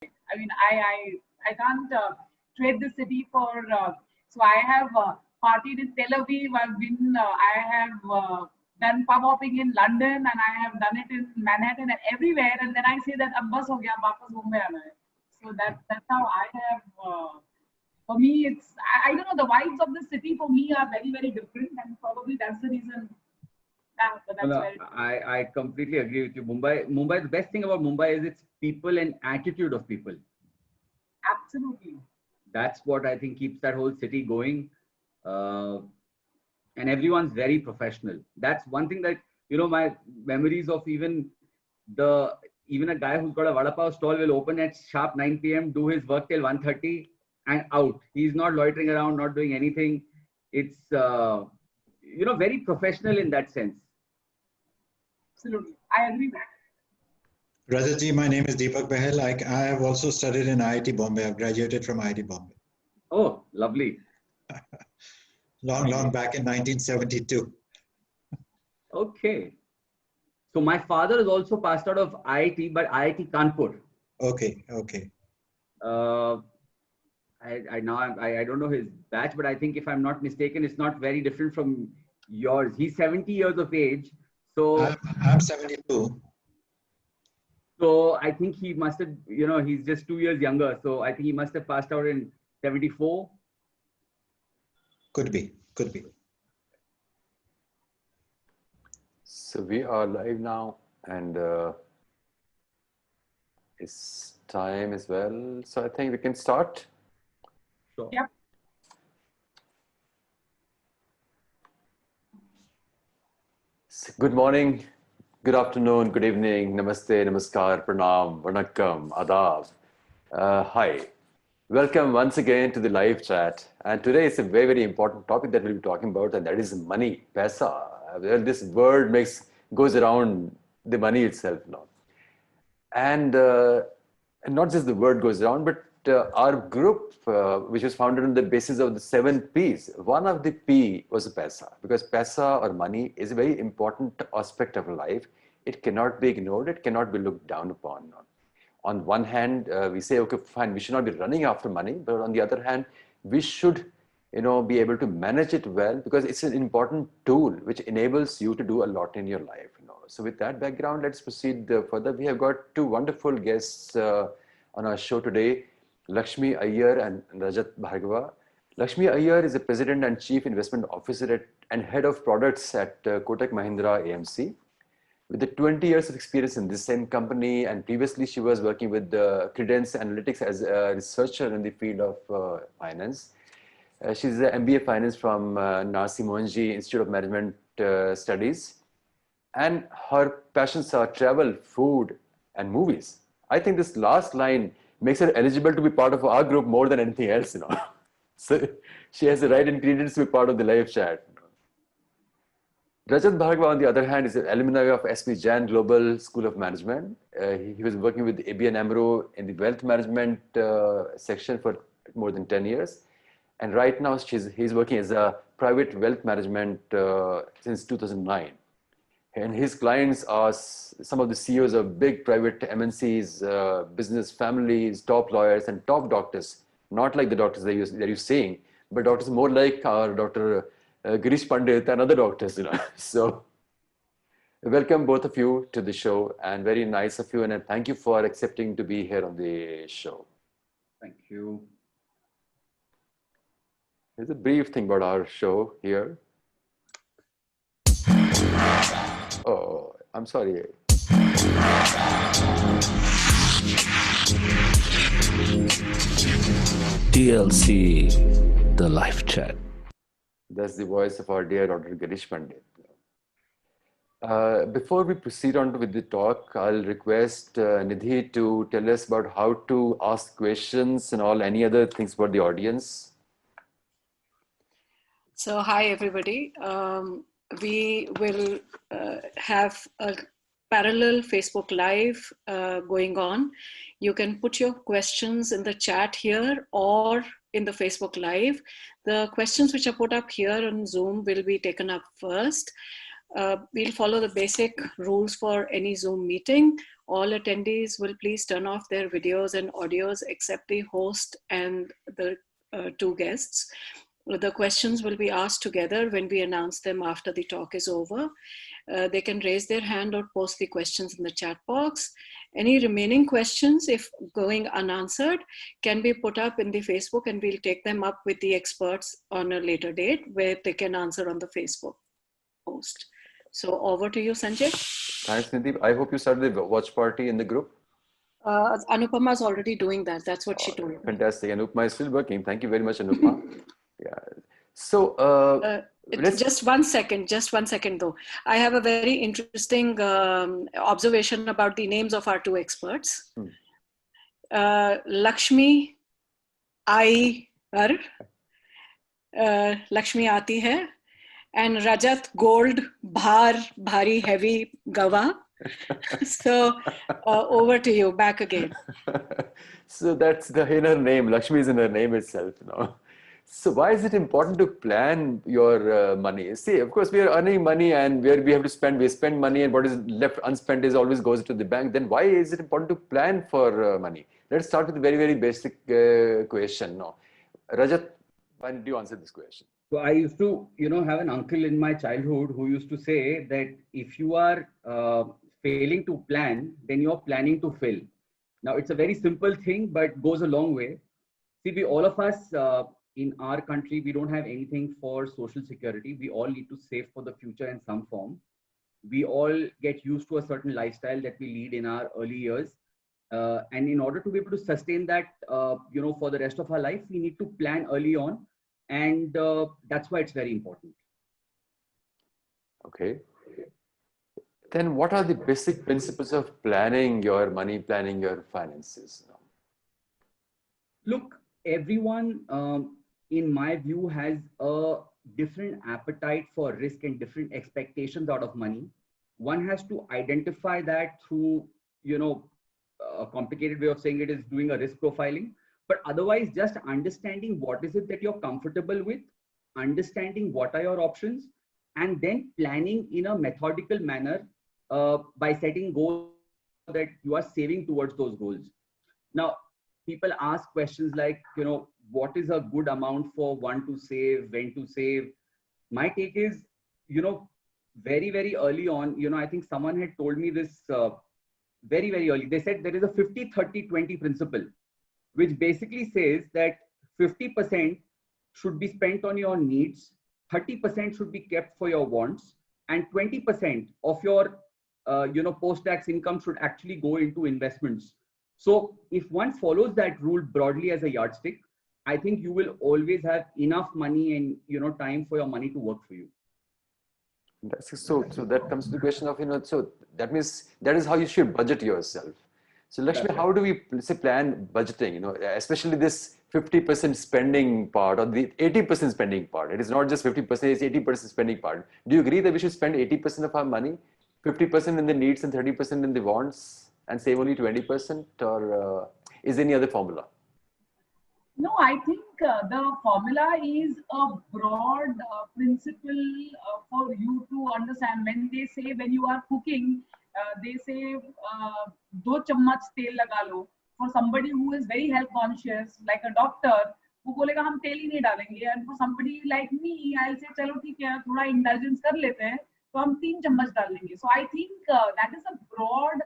I mean, I can't trade the city for. So I have partied in Tel Aviv. I have done pub hopping in London, and I have done it in Manhattan and everywhere. And then I say that अब बस हो गया, वापस Mumbai आना है. So that's how I have. For me, I don't know, the vibes of the city for me are very very different, and probably that's the reason. Yeah, but No, that's no, very I completely agree with you. Mumbai, the best thing about Mumbai is its people and attitude of people. absolutely. That's what I think keeps that whole city going. Uh, and everyone's very professional. That's one thing that, my memories of even a guy who's got a vada pav stall will open at sharp 9 p.m., do his work till 1:30 and out. He's not loitering around, not doing anything. It's, very professional in that sense. Absolutely. I agree with that. Rajat ji, my name is Deepak Bahel. I have also studied in IIT Bombay. I've graduated from IIT Bombay. Oh, lovely. Long back in 1972. Okay. So my father is also passed out of IIT, but IIT Kanpur. Okay. I don't know his batch, but I think if I'm not mistaken, it's not very different from yours. He's 70 years of age. So I'm 72. So I think he must have, he's just 2 years younger. So I think he must have passed out in 74. Could be. So we are live now, and it's time as well. So I think we can start. Sure. Yep. Good morning, good afternoon, good evening, namaste, namaskar, pranam, vanakkam, adab. Hi, welcome once again to the live chat. And today is a very, very important topic that we'll be talking about, and that is money, paisa. Well, this word goes around the money itself now. And not just the word goes around, but our group, which was founded on the basis of the 7 P's, one of the P was paisa, because paisa or money is a very important aspect of life. It cannot be ignored. It cannot be looked down upon. On one hand, we say, okay, fine, we should not be running after money, but on the other hand, we should, be able to manage it well, because it's an important tool which enables you to do a lot in your life. So with that background, let's proceed further. We have got 2 wonderful guests on our show today, Lakshmi Iyer and Rajat Bhargava. Lakshmi Iyer is the President and Chief Investment Officer and Head of Products at Kotak Mahindra AMC. With the 20 years of experience in this same company, and previously she was working with Credence Analytics as a researcher in the field of finance. She's an MBA Finance from Narsi Mohanji Institute of Management Studies. And her passions are travel, food, and movies. I think this last line makes her eligible to be part of our group more than anything else, So she has the right ingredients to be part of the live chat. Rajat Bhargava, on the other hand, is an alumni of SP Jain Global School of Management. He was working with ABN AMRO in the wealth management section for more than 10 years. And right now, he's working as a private wealth management since 2009. And his clients are some of the CEOs of big private MNCs, business families, top lawyers, and top doctors. Not like the doctors that you're seeing, but doctors more like our Dr. Girish Pandit and other doctors. So welcome both of you to the show, and very nice of you, and thank you for accepting to be here on the show. Thank you. Here's a brief thing about our show here. Oh, I'm sorry. TLC, the live chat. That's the voice of our dear Dr. Girish Pandit. Before we proceed on with the talk, I'll request Nidhi to tell us about how to ask questions and any other things for the audience. So, hi everybody. We will have a parallel Facebook Live going on. You can put your questions in the chat here or in the Facebook Live. The questions which are put up here on Zoom will be taken up first. We'll follow the basic rules for any Zoom meeting. All attendees will please turn off their videos and audios except the host and the two guests. The questions will be asked together when we announce them after the talk is over. They can raise their hand or post the questions in the chat box. Any remaining questions, if going unanswered, can be put up in the Facebook, and we'll take them up with the experts on a later date where they can answer on the Facebook post. So over to you, Sanjay. Thanks, Nidhi. I hope you started the watch party in the group. Anupama is already doing that. That's what she told me. Fantastic. Anupama is still working. Thank you very much, Anupama. Yeah. So just one second though. I have a very interesting observation about the names of our two experts. Lakshmi Ai Par, Lakshmi Aati Hai, and Rajat Gold Bhar Bhari Heavy Gawa. So over to you, back again. So that's in her name. Lakshmi is in her name itself, you know. So why is it important to plan your money? See, of course, we are earning money, and where we have to spend, we spend money, and what is left unspent is always goes to the bank. Then why is it important to plan for money? Let's start with a very, very basic question. No, Rajat, why did you answer this question? So I used to, have an uncle in my childhood who used to say that if you are failing to plan, then you're planning to fail. Now, it's a very simple thing, but goes a long way. See, all of us in our country, we don't have anything for social security. We all need to save for the future in some form. We all get used to a certain lifestyle that we lead in our early years. And in order to be able to sustain that, for the rest of our life, we need to plan early on. And that's why it's very important. Okay. Then what are the basic principles of planning your money, planning your finances? Look, everyone, in my view, has a different appetite for risk and different expectations out of money. One has to identify that through, a complicated way of saying it is doing a risk profiling. But otherwise, just understanding what is it that you're comfortable with, understanding what are your options, and then planning in a methodical manner by setting goals that you are saving towards those goals. Now, people ask questions like, what is a good amount for one to save, when to save? My take is, very, very early on, I think someone had told me this very, very early. They said there is a 50-30-20 principle, which basically says that 50% should be spent on your needs, 30% should be kept for your wants, and 20% of your post-tax income should actually go into investments. So if one follows that rule broadly as a yardstick, I think you will always have enough money and time for your money to work for you. So that comes to the question of, so that means that is how you should budget yourself. So Lakshmi, how do we plan budgeting, especially this 50% spending part or the 80% spending part? It is not just 50%, it's 80% spending part. Do you agree that we should spend 80% of our money, 50% in the needs and 30% in the wants, and save only 20%, or is there any other formula? No, I think the formula is a broad principle for you to understand. When they say, when you are cooking, they say, do chammach tel laga lo. For somebody who is very health conscious, like a doctor, वो बोलेगा हम तेल ही नहीं डालेंगे. And for somebody like me, I'll say, चलो ठीक है, थोड़ा indulgence कर लेते हैं, तो हम 3 चम्मच डाल लेंगे. So I think that is a broad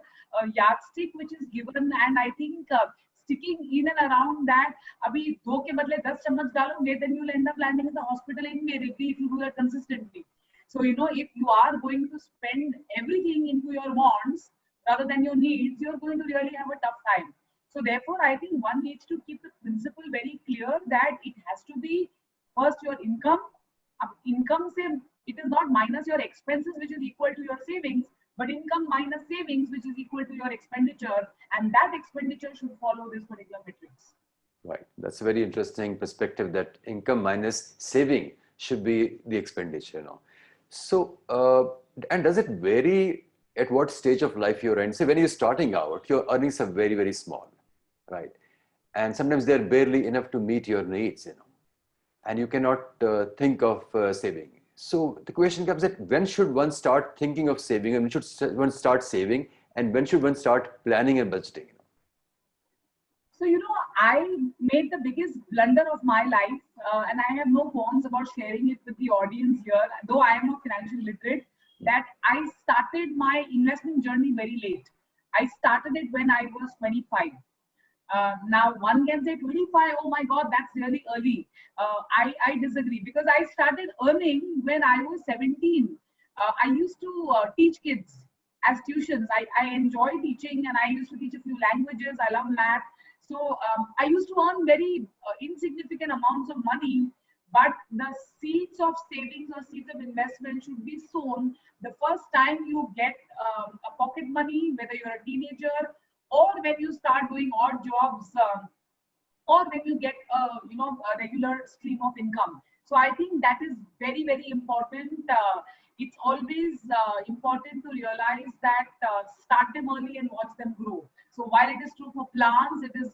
yardstick which is given, and I think sticking in and around that, अभी 2 के बदले 10 चम्मच डालोगे, then you'll end up landing in the hospital immediately if you do that consistently. So, if you are going to spend everything into your wants rather than your needs, you're going to really have a tough time. So therefore, I think one needs to keep the principle very clear that it has to be first your income. Income, it is not minus your expenses, which is equal to your savings, but income minus savings, which is equal to your expenditure. And that expenditure should follow this particular matrix. Right. That's a very interesting perspective, that income minus saving should be the expenditure. So, and does it vary at what stage of life you're in? So when you're starting out, your earnings are very, very small, right? And sometimes they're barely enough to meet your needs, and you cannot think of saving. So the question comes that when should one start thinking of saving, and when should one start saving, and when should one start planning and budgeting? So, I made the biggest blunder of my life, and I have no qualms about sharing it with the audience here, though I am not financially literate, that I started my investment journey very late. I started it when I was 25. Now, one can say 25, oh my God, that's really early. I disagree, because I started earning when I was 17. I used to teach kids as tuitions. I enjoy teaching, and I used to teach a few languages. I love math. So I used to earn very insignificant amounts of money, but the seeds of savings or seeds of investment should be sown the first time you get a pocket money, whether you're a teenager or when you start doing odd jobs, or when you get a regular stream of income. So I think that is very, very important. It's always important to realize that start them early and watch them grow. So while it is true for plants, it is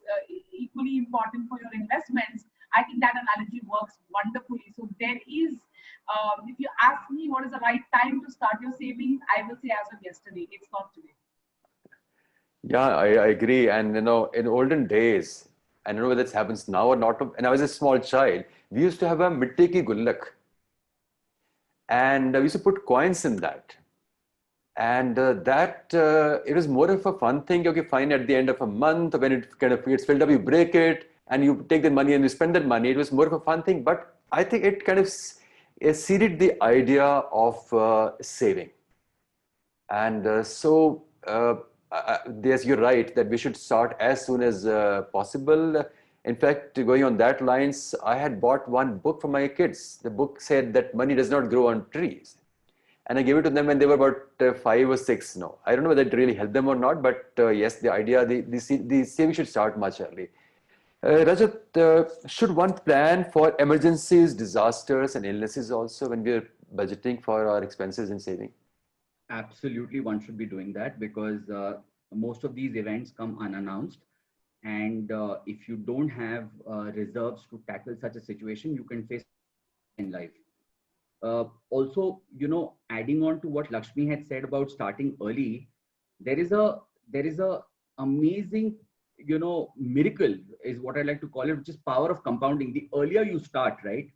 equally important for your investments. I think that analogy works wonderfully. So there is, if you ask me what is the right time to start your savings, I will say as of yesterday. It's not today. Yeah, I agree. And in olden days, I don't know whether this happens now or not. And I was a small child, we used to have a mitti ki gullak, and we used to put coins in that. And it was more of a fun thing. Okay, fine, at the end of a month, when it kind of gets filled up, you break it and you take the money and you spend that money. It was more of a fun thing, but I think it kind of seeded the idea of saving. And yes, you're right that we should start as soon as possible. In fact, going on that lines, I had bought one book for my kids. The book said that money does not grow on trees. And I gave it to them when they were about 5 or 6. No, I don't know whether it really helped them or not, but yes, the idea, the saving should start much early. Rajat, should one plan for emergencies, disasters, and illnesses also when we're budgeting for our expenses and saving? Absolutely, one should be doing that, because most of these events come unannounced. And if you don't have reserves to tackle such a situation, you can face in life. Also, adding on to what Lakshmi had said about starting early, there is a amazing, miracle is what I like to call it, which is power of compounding. The earlier you start, right,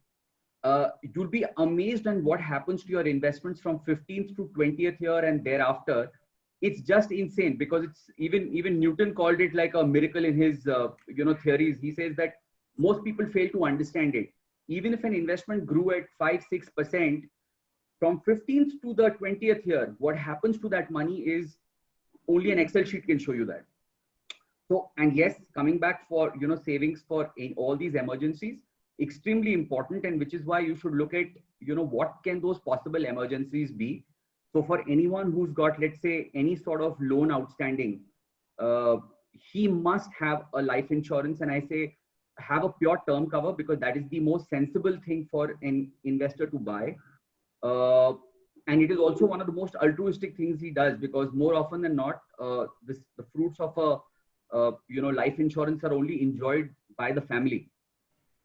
you'll be amazed on what happens to your investments from 15th to 20th year and thereafter. It's just insane, because it's even Newton called it like a miracle in his theories. He says that most people fail to understand it. Even if an investment grew at 5-6% from 15th to the 20th year, what happens to that money is only an Excel sheet can show you that. So, and yes, coming back for savings for all these emergencies, extremely important, and which is why you should look at what can those possible emergencies be. So for anyone who's got, let's say, any sort of loan outstanding, he must have a life insurance, and I say have a pure term cover, because that is the most sensible thing for an investor to buy. And it is also one of the most altruistic things he does, because more often than not, the fruits of a life insurance are only enjoyed by the family.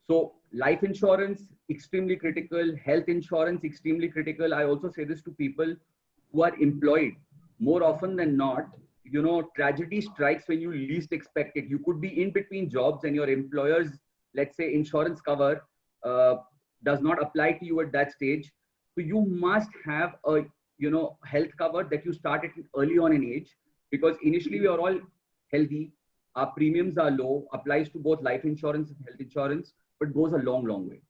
So life insurance, extremely critical. Health insurance, extremely critical. I also say this to people who are employed. More often than not, tragedy strikes when you least expect it. You could be in between jobs and your employer's, let's say, insurance cover does not apply to you at that stage. So you must have a health cover that you start at early on in age, because initially we are all healthy, our premiums are low, applies to both life insurance and health insurance, but goes a long, long way.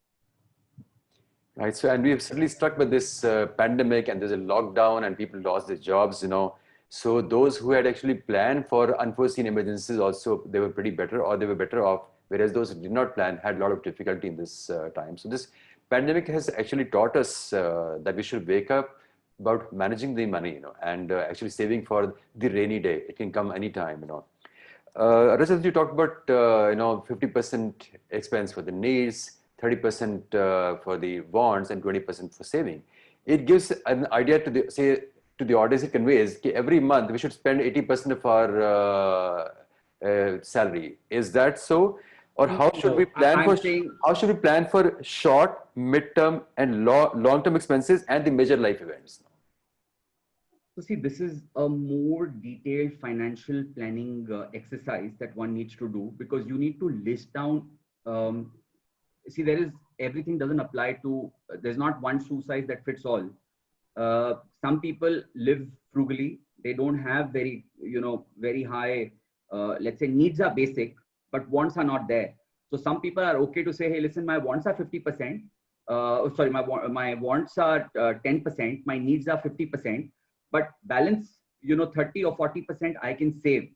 Right. So, and we have certainly stuck with this pandemic, and there's a lockdown, and people lost their jobs. So those who had actually planned for unforeseen emergencies also, they were pretty better, or they were better off, whereas those who did not plan had a lot of difficulty in this time. So this pandemic has actually taught us that we should wake up about managing the money, and actually saving for the rainy day. It can come anytime, Rajat, you talked about 50% expense for the needs, 30% for the bonds, and 20% for saving. It gives an idea to the audience. It conveys that every month we should spend 80% of our salary. Is that so? Or how should we plan for short, mid-term, and long-term expenses and the major life events? So see, this is a more detailed financial planning exercise that one needs to do, because you need to list down. See, everything doesn't apply to. There's not one shoe size that fits all. Some people live frugally. They don't have very high. Let's say needs are basic, but wants are not there. So some people are okay to say, hey, listen, my wants are 50%. My wants are 10%. My needs are 50%. But balance, 30 or 40% I can save.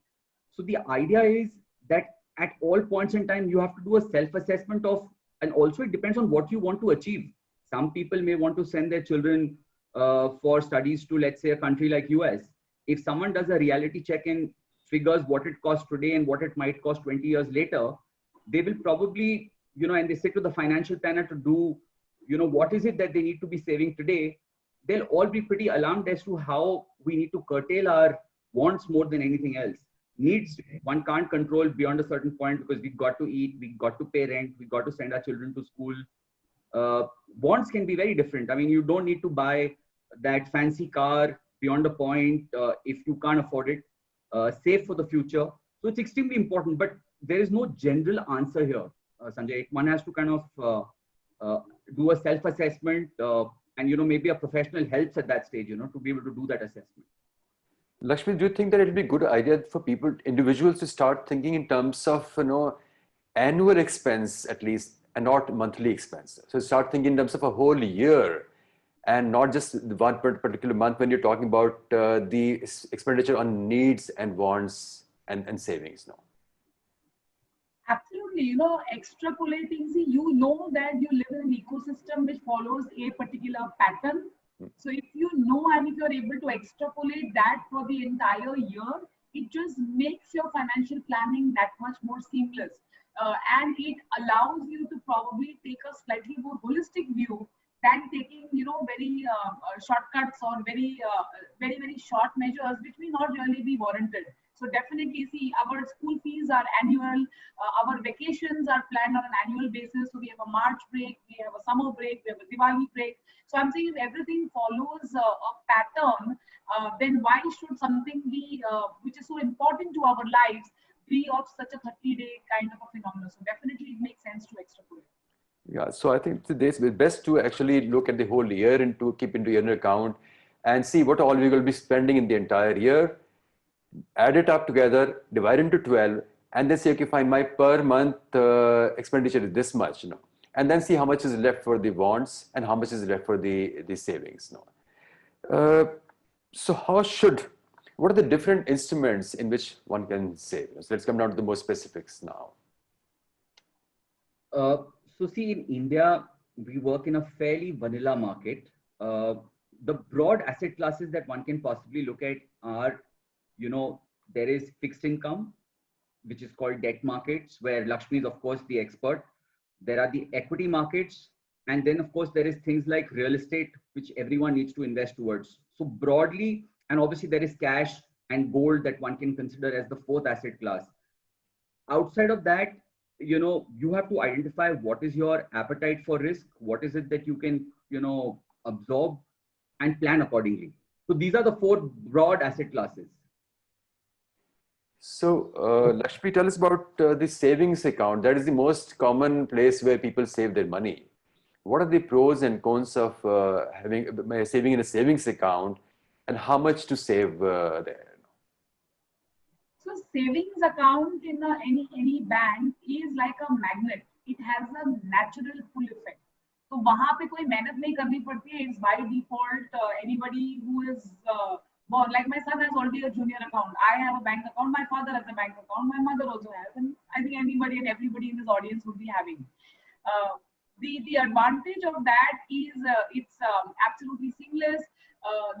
So the idea is that at all points in time, you have to do a self-assessment of, and also it depends on what you want to achieve. Some people may want to send their children for studies to, let's say, a country like US. If someone does a reality check and figures what it costs today and what it might cost 20 years later, they will probably, and they sit with the financial planner to do, what is it that they need to be saving today. They'll all be pretty alarmed as to how we need to curtail our wants more than anything else. Needs, one can't control beyond a certain point, because we've got to eat, we've got to pay rent, we've got to send our children to school. Wants can be very different. I mean, you don't need to buy that fancy car beyond a point if you can't afford it. Save for the future. So it's extremely important, but there is no general answer here, Sanjay. One has to kind of do a self-assessment and, maybe a professional helps at that stage, to be able to do that assessment. Lakshmi, do you think that it would be a good idea for individuals to start thinking in terms of, annual expense at least, and not monthly expense? So start thinking in terms of a whole year and not just one particular month when you're talking about the expenditure on needs and wants and savings now. Absolutely, extrapolating, see, that you live in an ecosystem which follows a particular pattern. So if you know, and if you're able to extrapolate that for the entire year, it just makes your financial planning that much more seamless. And it allows you to probably take a slightly more holistic view than taking, very shortcuts or very, very short measures, which may not really be warranted. So definitely, see, our school fees are annual, our vacations are planned on an annual basis. So we have a March break, we have a summer break, we have a Diwali break. So I'm saying if everything follows a pattern, then why should something be, which is so important to our lives, be of such a 30-day kind of a phenomenon? So definitely it makes sense to extrapolate. Yeah, so I think it's best to actually look at the whole year and to keep into your account and see what all we will be spending in the entire year. Add it up together, divide into 12, and then say, okay, fine, my per month expenditure is this much, and then see how much is left for the wants and how much is left for the savings. So what are the different instruments in which one can save? So let's come down to the more specifics now. So see, in India, we work in a fairly vanilla market. The broad asset classes that one can possibly look at are, there is fixed income, which is called debt markets, where Lakshmi is, of course, the expert. There are the equity markets. And then, of course, there is things like real estate, which everyone needs to invest towards. So broadly, and obviously there is cash and gold that one can consider as the fourth asset class. Outside of that, you have to identify what is your appetite for risk, what is it that you can, absorb, and plan accordingly. So these are the four broad asset classes. So Lakshmi, tell us about the savings account. That is the most common place where people save their money. What are the pros and cons of saving in a savings account, and how much to save there? So savings account in any bank is like a magnet. It has a natural pull effect. So वहाँ पे कोई मेहनत नहीं करनी पड़ती है. It's by default anybody who is born. Like my son has already a junior account. I have a bank account. My father has a bank account. My mother also has, and I think anybody and everybody in this audience would be having. The advantage of that is it's absolutely seamless.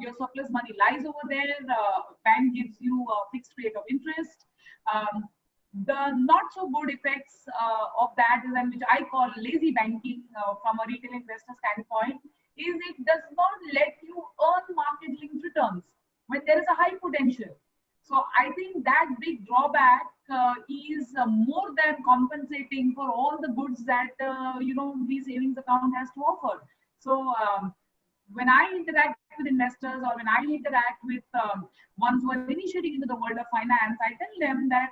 Your surplus money lies over there. Bank gives you a fixed rate of interest. The not so good effects of that is, and which I call lazy banking from a retail investor standpoint, is it does not let you earn market linked returns when there is a high potential. So I think that big drawback is more than compensating for all the goods that the savings account has to offer. So when I interact with investors or when I interact with ones who are initiating into the world of finance, I tell them that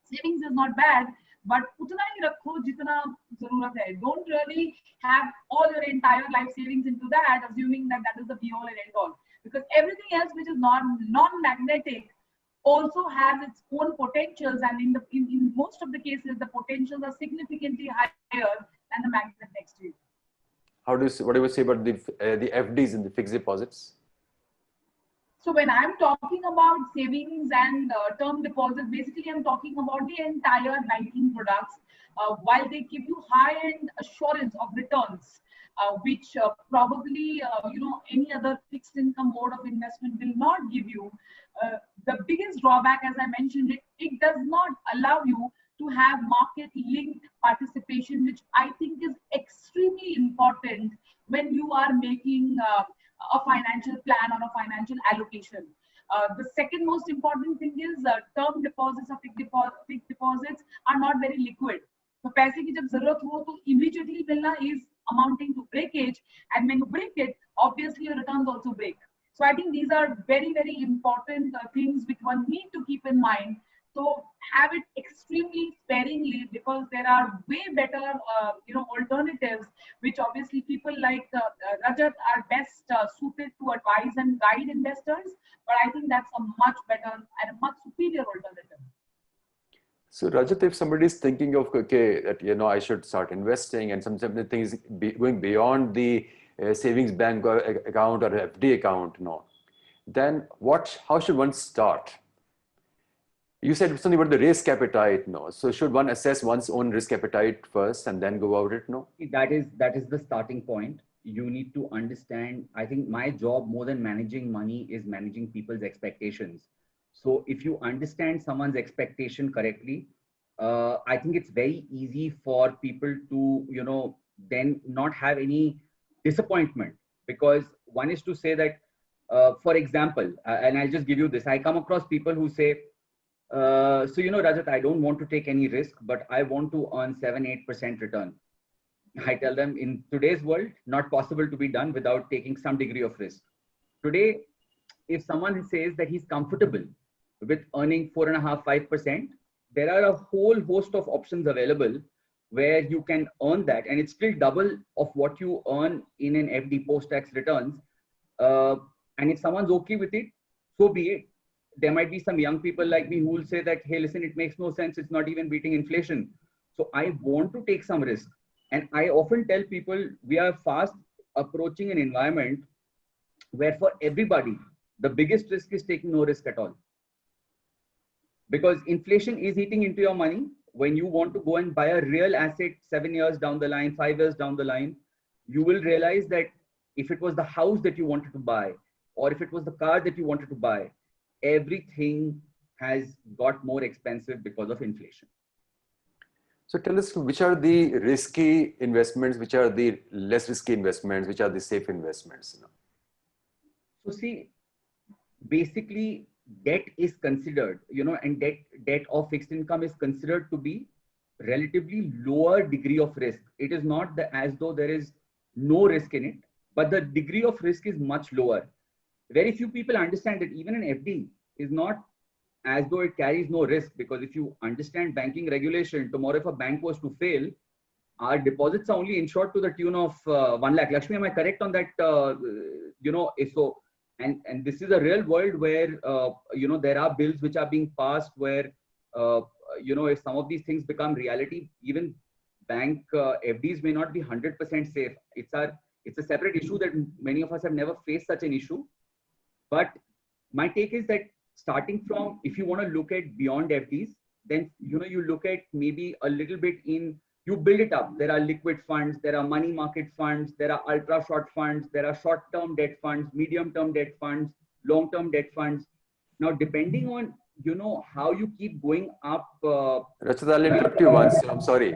savings is not bad, but utna hi rakho jitna zarurat hai. Don't really have all your entire life savings into that, assuming that that is the be all and end all. Because everything else which is non-magnetic also has its own potentials, and in most of the cases, the potentials are significantly higher than the magnet next to you. What do you say about the FDs in the fixed deposits? So when I'm talking about savings and term deposits, basically I'm talking about the entire banking products. While they give you high-end assurance of returns, which probably any other fixed income mode of investment will not give you. The biggest drawback, as I mentioned, it does not allow you to have market-linked participation, which I think is extremely important when you are making a financial plan or a financial allocation. The second most important thing is term deposits or fixed deposits are not very liquid. So पैसे की जब जरूरत हो तो immediately मिलना is amounting to breakage, and when you break it, obviously your returns also break. So I think these are very, very important things which one need to keep in mind. So have it extremely sparingly, because there are way better, alternatives, which obviously people like Rajat are best suited to advise and guide investors. But I think that's a much better and a much superior alternative. So Rajat, if somebody is thinking of, okay, that, I should start investing and some things going beyond the savings bank account or FD account, then how should one start? You said something about the risk appetite, So should one assess one's own risk appetite first and then go about it, That is the starting point. You need to understand, I think my job more than managing money is managing people's expectations. So if you understand someone's expectation correctly, I think it's very easy for people to, then not have any disappointment. Because one is to say that, for example, and I'll just give you this, I come across people who say, Rajat, I don't want to take any risk, but I want to earn 7-8% return. I tell them, in today's world, not possible to be done without taking some degree of risk. Today, if someone says that he's comfortable with earning 4.5-5%, there are a whole host of options available where you can earn that, and it's still double of what you earn in an FD post-tax returns. And if someone's okay with it, so be it. There might be some young people like me who will say that, hey, listen, it makes no sense. It's not even beating inflation. So I want to take some risk. And I often tell people, we are fast approaching an environment where for everybody, the biggest risk is taking no risk at all. Because inflation is eating into your money. When you want to go and buy a real asset 7 years down the line, 5 years down the line, you will realize that if it was the house that you wanted to buy, or if it was the car that you wanted to buy, everything has got more expensive because of inflation. So tell us, which are the risky investments, which are the less risky investments, which are the safe investments? So see, basically debt is considered, and debt or fixed income is considered to be relatively lower degree of risk. It is not as though there is no risk in it, but the degree of risk is much lower. Very few people understand that even an FD is not as though it carries no risk, because if you understand banking regulation, tomorrow if a bank was to fail, our deposits are only insured to the tune of 1 lakh. Lakshmi, am I correct on that? So, and this is a real world where, there are bills which are being passed where, if some of these things become reality, even bank FDs may not be 100% safe. It's a separate issue that many of us have never faced such an issue. But my take is that starting from, if you want to look at beyond FDs, then, you look at maybe a little bit you build it up. There are liquid funds, there are money market funds, there are ultra short funds, there are short-term debt funds, medium-term debt funds, long-term debt funds. Now, depending on, how you keep going up. Rajat, I'll interrupt you once. I'm sorry.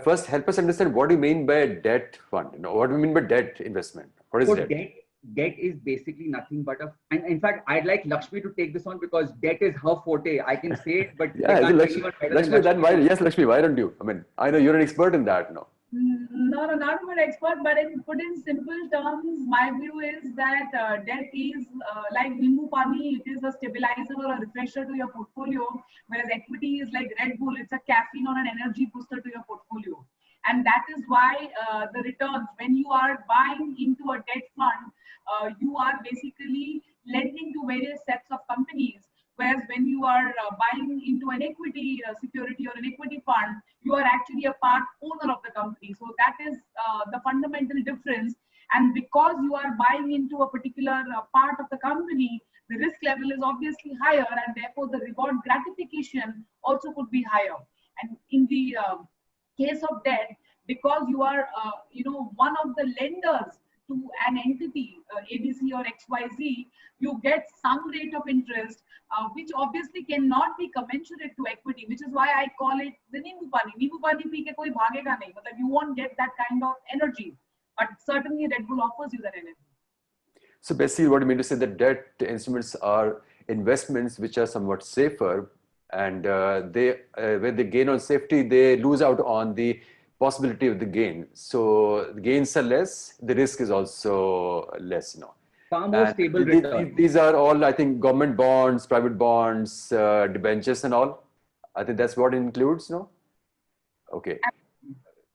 First, help us understand what do you mean by a debt fund? What do you mean by debt investment? What is debt? debt is basically nothing but and in fact, I'd like Lakshmi to take this on because debt is her forte. I can say it, but Yeah, I is it can't Lakshmi, anyone better Lakshmi, than then Lakshmi. why, yes, Lakshmi, why don't you? I mean, I know you're an expert in that, no? No, not a good expert, but put in simple terms, my view is that debt is like Nimbu Pani, it is a stabilizer or a refresher to your portfolio, whereas equity is like Red Bull, it's a caffeine or an energy booster to your portfolio. And that is why the returns, when you are buying into a debt fund, you are basically lending to various sets of companies. Whereas when you are buying into an equity security or an equity fund, you are actually a part owner of the company. So that is the fundamental difference. And because you are buying into a particular part of the company, the risk level is obviously higher, and therefore the reward gratification also could be higher. And in the case of debt, because you are one of the lenders to an entity, ABC or XYZ, you get some rate of interest, which obviously cannot be commensurate to equity, which is why I call it the Nimbu Pani. Nimbu Pani pee ke koi bhagega nahi, but you won't get that kind of energy. But certainly Red Bull offers you that energy. So basically what you mean to say that debt instruments are investments which are somewhat safer, and when they gain on safety, they lose out on the possibility of the gain. So the gains are less, the risk is also less, Far more And stable return. these are all, I think, government bonds, private bonds, debentures and all. I think that's what it includes, no? Okay.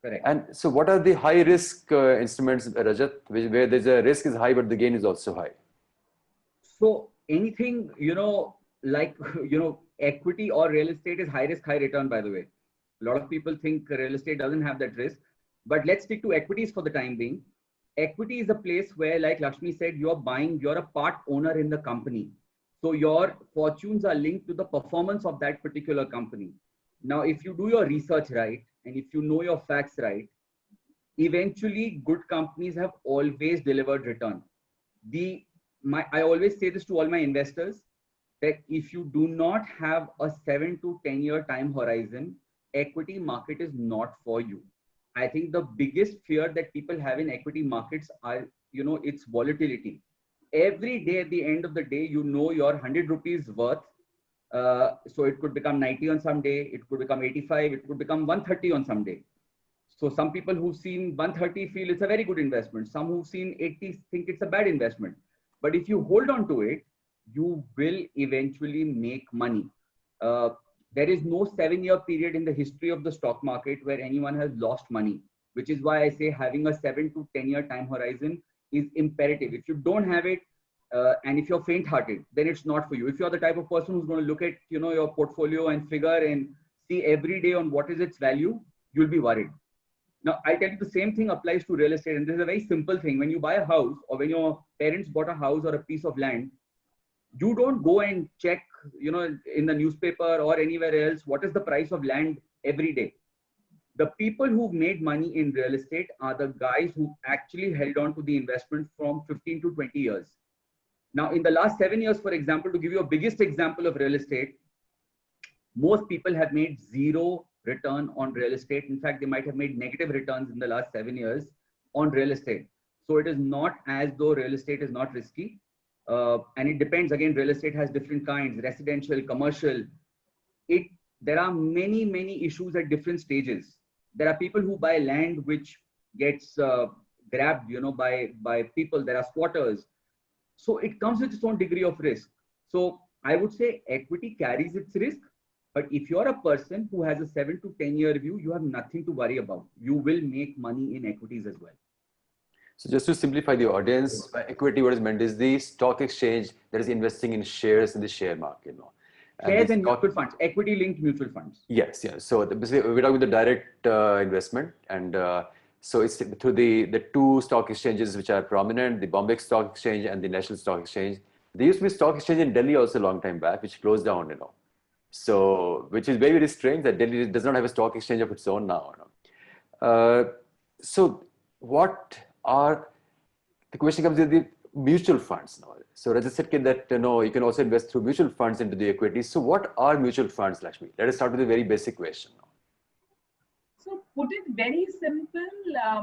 Correct. And so what are the high risk instruments, Rajat, where there's a risk is high, but the gain is also high? So anything, like, equity or real estate is high risk, high return, by the way. A lot of people think real estate doesn't have that risk, but let's stick to equities for the time being. Equity is a place where, like Lakshmi said, you're a part owner in the company. So your fortunes are linked to the performance of that particular company. Now, if you do your research right, and if you know your facts right, eventually good companies have always delivered return. I always say this to all my investors, that if you do not have a 7 to 10 year time horizon, equity market is not for you. I think the biggest fear that people have in equity markets are, it's volatility. Every day at the end of the day, your 100 rupees worth. So it could become 90 on some day, it could become 85, it could become 130 on some day. So some people who've seen 130 feel it's a very good investment. Some who've seen 80 think it's a bad investment. But if you hold on to it, you will eventually make money. There is no 7-year period in the history of the stock market where anyone has lost money, which is why I say having a 7 to 10 year time horizon is imperative. If you don't have it, and if you're faint-hearted, then it's not for you. If you're the type of person who's going to look at your portfolio and figure and see every day on what is its value, you'll be worried. Now, I tell you the same thing applies to real estate, and this is a very simple thing. When you buy a house, or when your parents bought a house or a piece of land, you don't go and check, in the newspaper or anywhere else, what is the price of land every day. The people who've made money in real estate are the guys who actually held on to the investment from 15 to 20 years. Now, in the last 7 years, for example, to give you a biggest example of real estate, most people have made zero return on real estate. In fact, they might have made negative returns in the last 7 years on real estate. So it is not as though real estate is not risky. And it depends. Again, real estate has different kinds: residential, commercial. There are many, many issues at different stages. There are people who buy land which gets grabbed, by people. There are squatters. So it comes with its own degree of risk. So I would say equity carries its risk. But if you're a person who has a 7 to 10 year view, you have nothing to worry about. You will make money in equities as well. So just to simplify the audience, by equity, what is meant is the stock exchange that is investing in shares in the share market. Shares and mutual funds, equity-linked mutual funds. Yes, yes. So basically, we're talking about the direct investment, and so it's through the two stock exchanges which are prominent: the Bombay Stock Exchange and the National Stock Exchange. There used to be stock exchange in Delhi also a long time back, which closed down. So which is very, very strange that Delhi does not have a stock exchange of its own now. So what are the question comes with the mutual funds now? So Rajat said that you can also invest through mutual funds into the equity. So what are mutual funds, Lakshmi? Let us start with a very basic question. So put it very simple,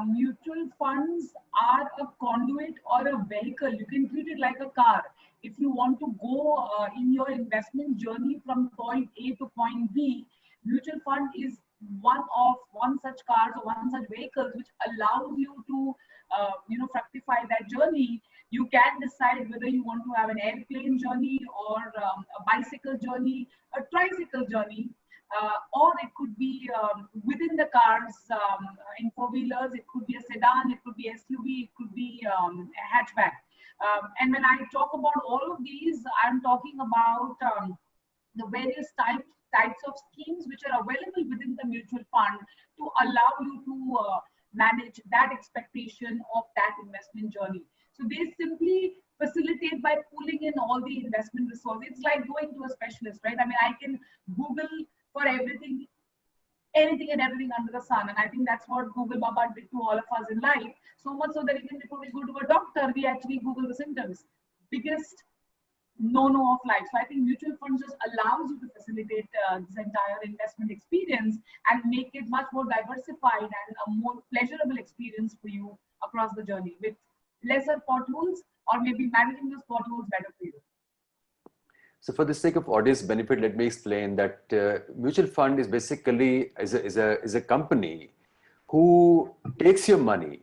mutual funds are a conduit or a vehicle. You can treat it like a car. If you want to go in your investment journey from point A to point B, mutual fund is one such cars or one such vehicles which allows you to fructify that journey. You can decide whether you want to have an airplane journey or a bicycle journey, a tricycle journey, or it could be within the cars. In four-wheelers, it could be a sedan, it could be SUV, it could be a hatchback. And when I talk about all of these, I'm talking about the various types of schemes which are available within the mutual fund to allow you to manage that expectation of that investment journey. So they simply facilitate by pulling in all the investment resources. It's like going to a specialist, right? I mean, I can Google for everything, anything and everything under the sun. And I think that's what Google Baba did to all of us in life. So much so that even before we go to a doctor, we actually Google the symptoms. Biggest no-no of life. So I think mutual funds just allows you to facilitate this entire investment experience and make it much more diversified and a more pleasurable experience for you across the journey with lesser potholes, or maybe managing those potholes better for you. So for the sake of audience benefit, let me explain that mutual fund is basically is a company who takes your money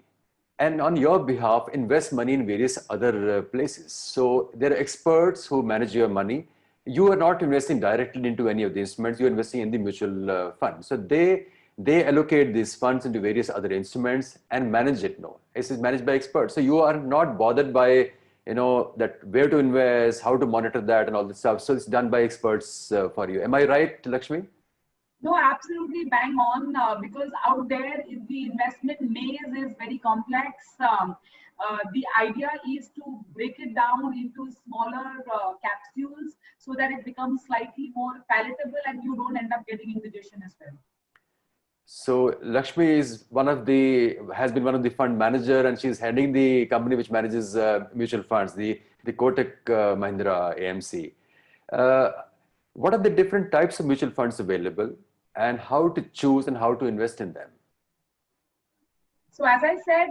and on your behalf invest money in various other places. So there are experts who manage your money. You are not investing directly into any of the instruments, you're investing in the mutual fund. So they allocate these funds into various other instruments and manage it. No, it is managed by experts. So you are not bothered by that where to invest, how to monitor that and all this stuff. So it's done by experts for you. Am I right, Lakshmi? No, absolutely bang on, because out there the investment maze is very complex. The idea is to break it down into smaller capsules so that it becomes slightly more palatable and you don't end up getting indigestion as well. So Lakshmi is has been one of the fund manager, and she's heading the company which manages mutual funds, the Kotak Mahindra AMC. What are the different types of mutual funds available, and how to choose and how to invest in them? So as I said,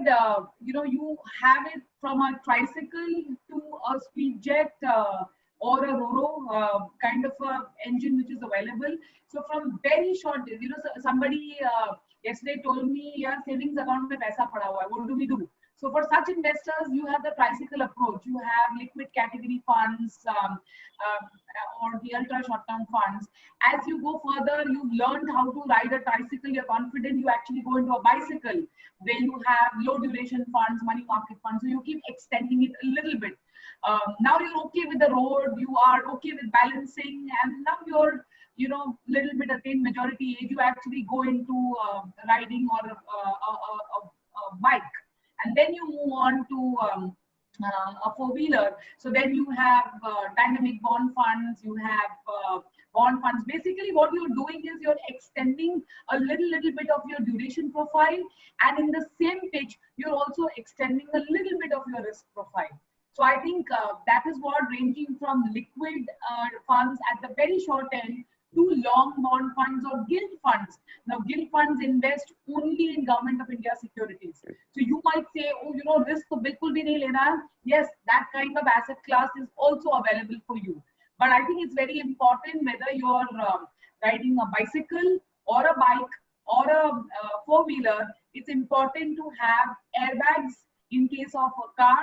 you have it from a tricycle to a speed jet or a Roro kind of a engine which is available. So from very short days, somebody yesterday told me, "Yeah, savings account mein paisa pada hua hai. What do we do?" So for such investors, you have the tricycle approach. You have liquid category funds or the ultra short-term funds. As you go further, you've learned how to ride a tricycle. You're confident. You actually go into a bicycle where you have low duration funds, money market funds. So you keep extending it a little bit. Now you're okay with the road. You are okay with balancing, and now you're little bit attained majority age. You actually go into riding or a bike. And then you move on to a four-wheeler. So then you have dynamic bond funds, you have bond funds. Basically what you're doing is you're extending a little bit of your duration profile, and in the same pitch, you're also extending a little bit of your risk profile. So I think that is what, ranging from liquid funds at the very short end to long bond funds or gilt funds. Now, gilt funds invest only in Government of India securities. So you might say, oh, risk to bilkul bhi nahi lena. Yes, that kind of asset class is also available for you. But I think it's very important whether you're riding a bicycle or a bike or a four-wheeler, it's important to have airbags in case of a car,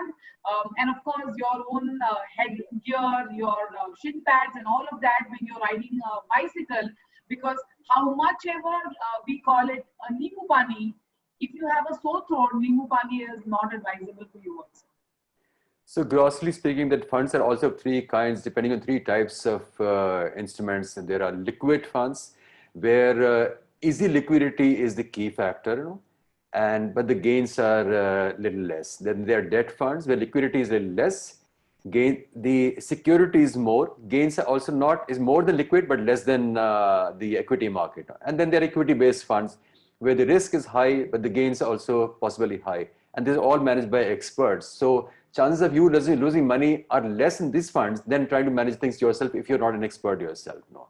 and of course your own head gear, your shin pads and all of that when you're riding a bicycle, because how much ever we call it a Nimbu Pani, if you have a sore throat, Nimbu Pani is not advisable for you also. So grossly speaking, that funds are also three kinds depending on three types of instruments. There are liquid funds where easy liquidity is the key factor, but the gains are little less. Then there are debt funds where liquidity is a little less, the security is more, gains are also is more than liquid but less than the equity market. And then there are equity based funds where the risk is high but the gains are also possibly high, and these are all managed by experts. So chances of you losing money are less in these funds than trying to manage things yourself if you're not an expert yourself. No,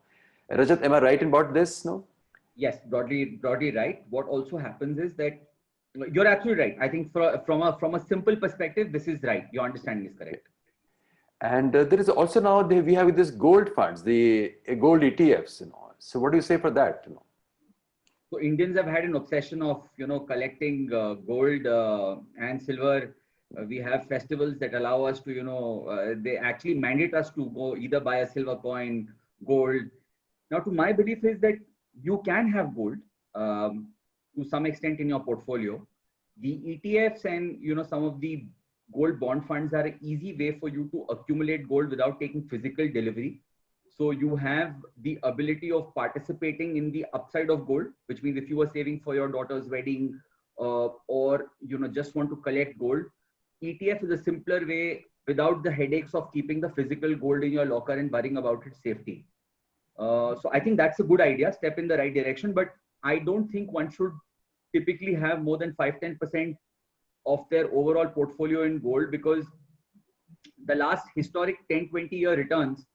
Rajat, am I right about this? No. Yes, broadly right. What also happens is that you're absolutely right. I think from a simple perspective, this is right. Your understanding is correct. And there is also now we have this gold funds, the gold ETFs. So what do you say for that? So Indians have had an obsession of collecting gold and silver. We have festivals that allow us to they actually mandate us to go either buy a silver coin, gold. Now, to my belief is that you can have gold to some extent in your portfolio. The ETFs and some of the gold bond funds are an easy way for you to accumulate gold without taking physical delivery. So you have the ability of participating in the upside of gold, which means if you were saving for your daughter's wedding or just want to collect gold, ETF is a simpler way without the headaches of keeping the physical gold in your locker and worrying about its safety. So I think that's a good idea, step in the right direction, but I don't think one should typically have more than 5-10% of their overall portfolio in gold, because the last historic 10-20 year returns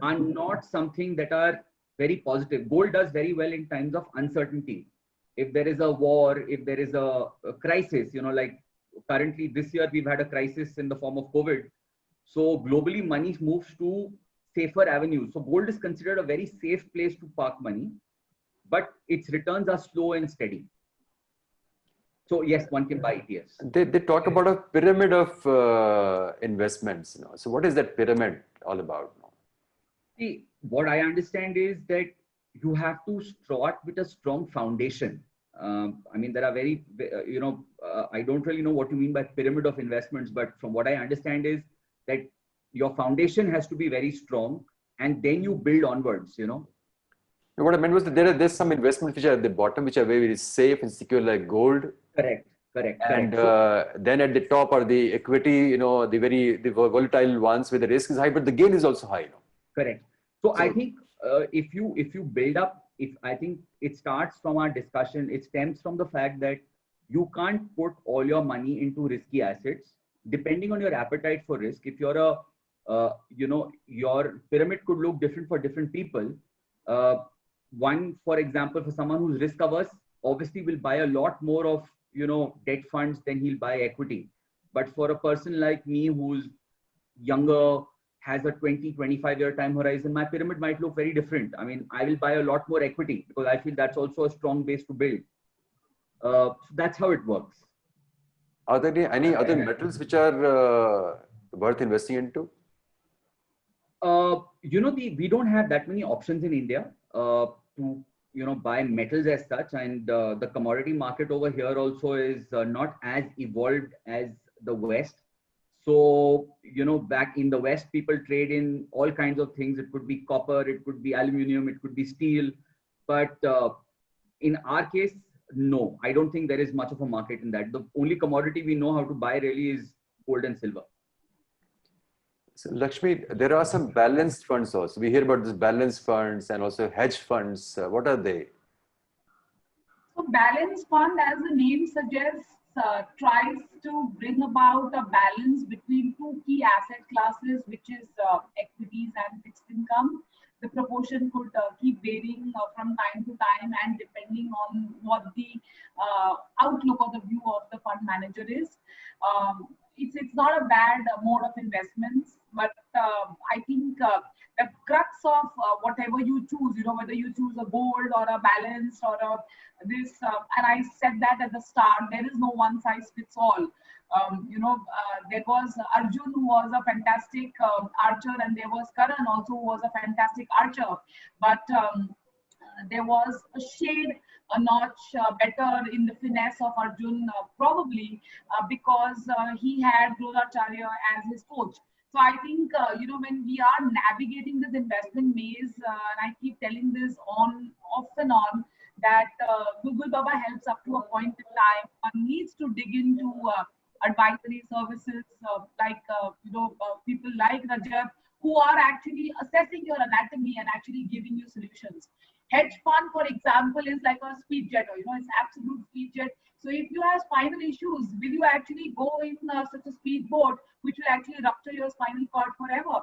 are not something that are very positive. Gold does very well in times of uncertainty. If there is a war, if there is a crisis, like currently this year we've had a crisis in the form of COVID. So globally money moves to safer avenues. So gold is considered a very safe place to park money, but its returns are slow and steady. So yes, one can buy ETFs. They talk about a pyramid of investments. So what is that pyramid all about? See, what I understand is that you have to start with a strong foundation. I mean, there are very, I don't really know what you mean by pyramid of investments, but from what I understand is that your foundation has to be very strong and then you build onwards, What I meant was that there's some investments which are at the bottom, which are very, very safe and secure, like gold. Correct. And then at the top are the equity, the volatile ones where the risk is high, but the gain is also high. Correct. So I think if you build up, I think it starts from our discussion, it stems from the fact that you can't put all your money into risky assets, depending on your appetite for risk. If you're your pyramid could look different for different people. One, for example, for someone who's risk averse, obviously will buy a lot more of, debt funds than he'll buy equity. But for a person like me who's younger, has a 20-25 year time horizon, my pyramid might look very different. I mean, I will buy a lot more equity because I feel that's also a strong base to build. So that's how it works. Are there any other metals which are worth investing into? We don't have that many options in India to buy metals as such, and the commodity market over here also is not as evolved as the West. So back in the West, people trade in all kinds of things. It could be copper, it could be aluminum, it could be steel, but in our case, no, I don't think there is much of a market in that. The only commodity we know how to buy really is gold and silver. So Lakshmi, there are some balanced funds also. We hear about these balanced funds and also hedge funds. What are they? So balanced fund, as the name suggests, tries to bring about a balance between two key asset classes, which is equities and fixed income. The proportion could keep varying from time to time and depending on what the outlook or the view of the fund manager is. It's not a bad mode of investments, but I think the crux of whatever you choose, whether you choose a gold or a balanced or a this, and I said that at the start, there is no one size fits all. There was Arjun, who was a fantastic archer, and there was Karan also, who was a fantastic archer, but there was a shade, a notch better in the finesse of Arjun, probably because he had Dronacharya as his coach. So I think, when we are navigating this investment maze, and I keep telling this off and on, that Google Baba helps up to a point in time. One needs to dig into advisory services people like Rajat, who are actually assessing your anatomy and actually giving you solutions. Hedge fund, for example, is like a speed jet. It's absolute speed jet. So if you have spinal issues, will you actually go in such a speedboat which will actually rupture your spinal cord forever?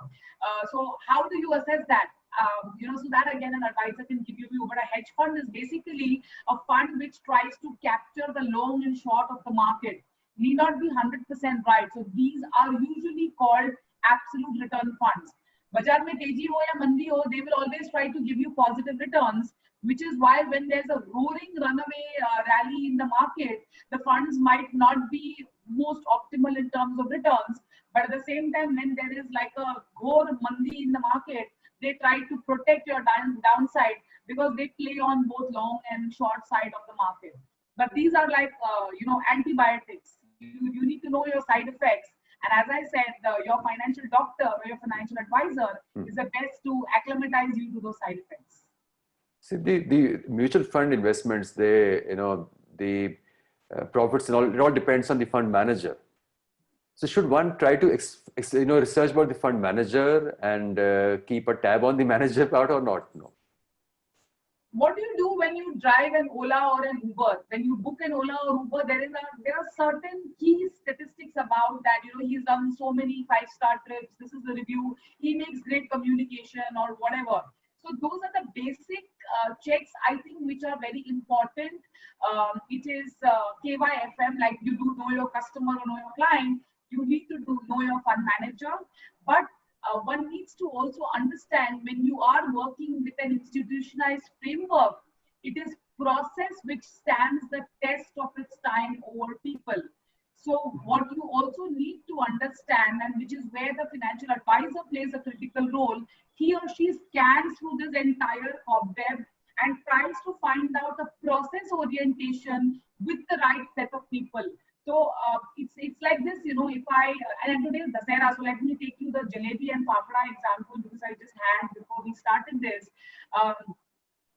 So how do you assess that? So that again an advisor can give you. But a hedge fund is basically a fund which tries to capture the long and short of the market. Need not be 100% right. So these are usually called absolute return funds. Bazaar mein teji ho ya mandi ho, they will always try to give you positive returns, which is why when there's a roaring runaway rally in the market, the funds might not be most optimal in terms of returns. But at the same time, when there is like a ghor mandi in the market, they try to protect your downside because they play on both long and short side of the market. But these are like, antibiotics. You need to know your side effects. And as I said, your financial doctor or your financial advisor is the best to acclimatize you to those side effects. See, the mutual fund investments, the profits and all, it all depends on the fund manager. So should one try to research about the fund manager and keep a tab on the manager part or not? No. What do you do when you drive an Ola or an Uber? When you book an Ola or Uber, there are certain key statistics about that. He's done so many 5-star trips. This is the review. He makes great communication or whatever. So those are the basic checks, I think, which are very important. It is KYFM, like you do know your customer or know your client. You need to know your fund manager. But one needs to also understand when you are working with an institutionalized framework, it is process which stands the test of its time over people. So what you also need to understand, and which is where the financial advisor plays a critical role, he or she scans through this entire cobweb and tries to find out a process orientation with the right set of people. So it's like this, and today is Dussehra, so let me take you the jalebi and papda example because I just had before we started this.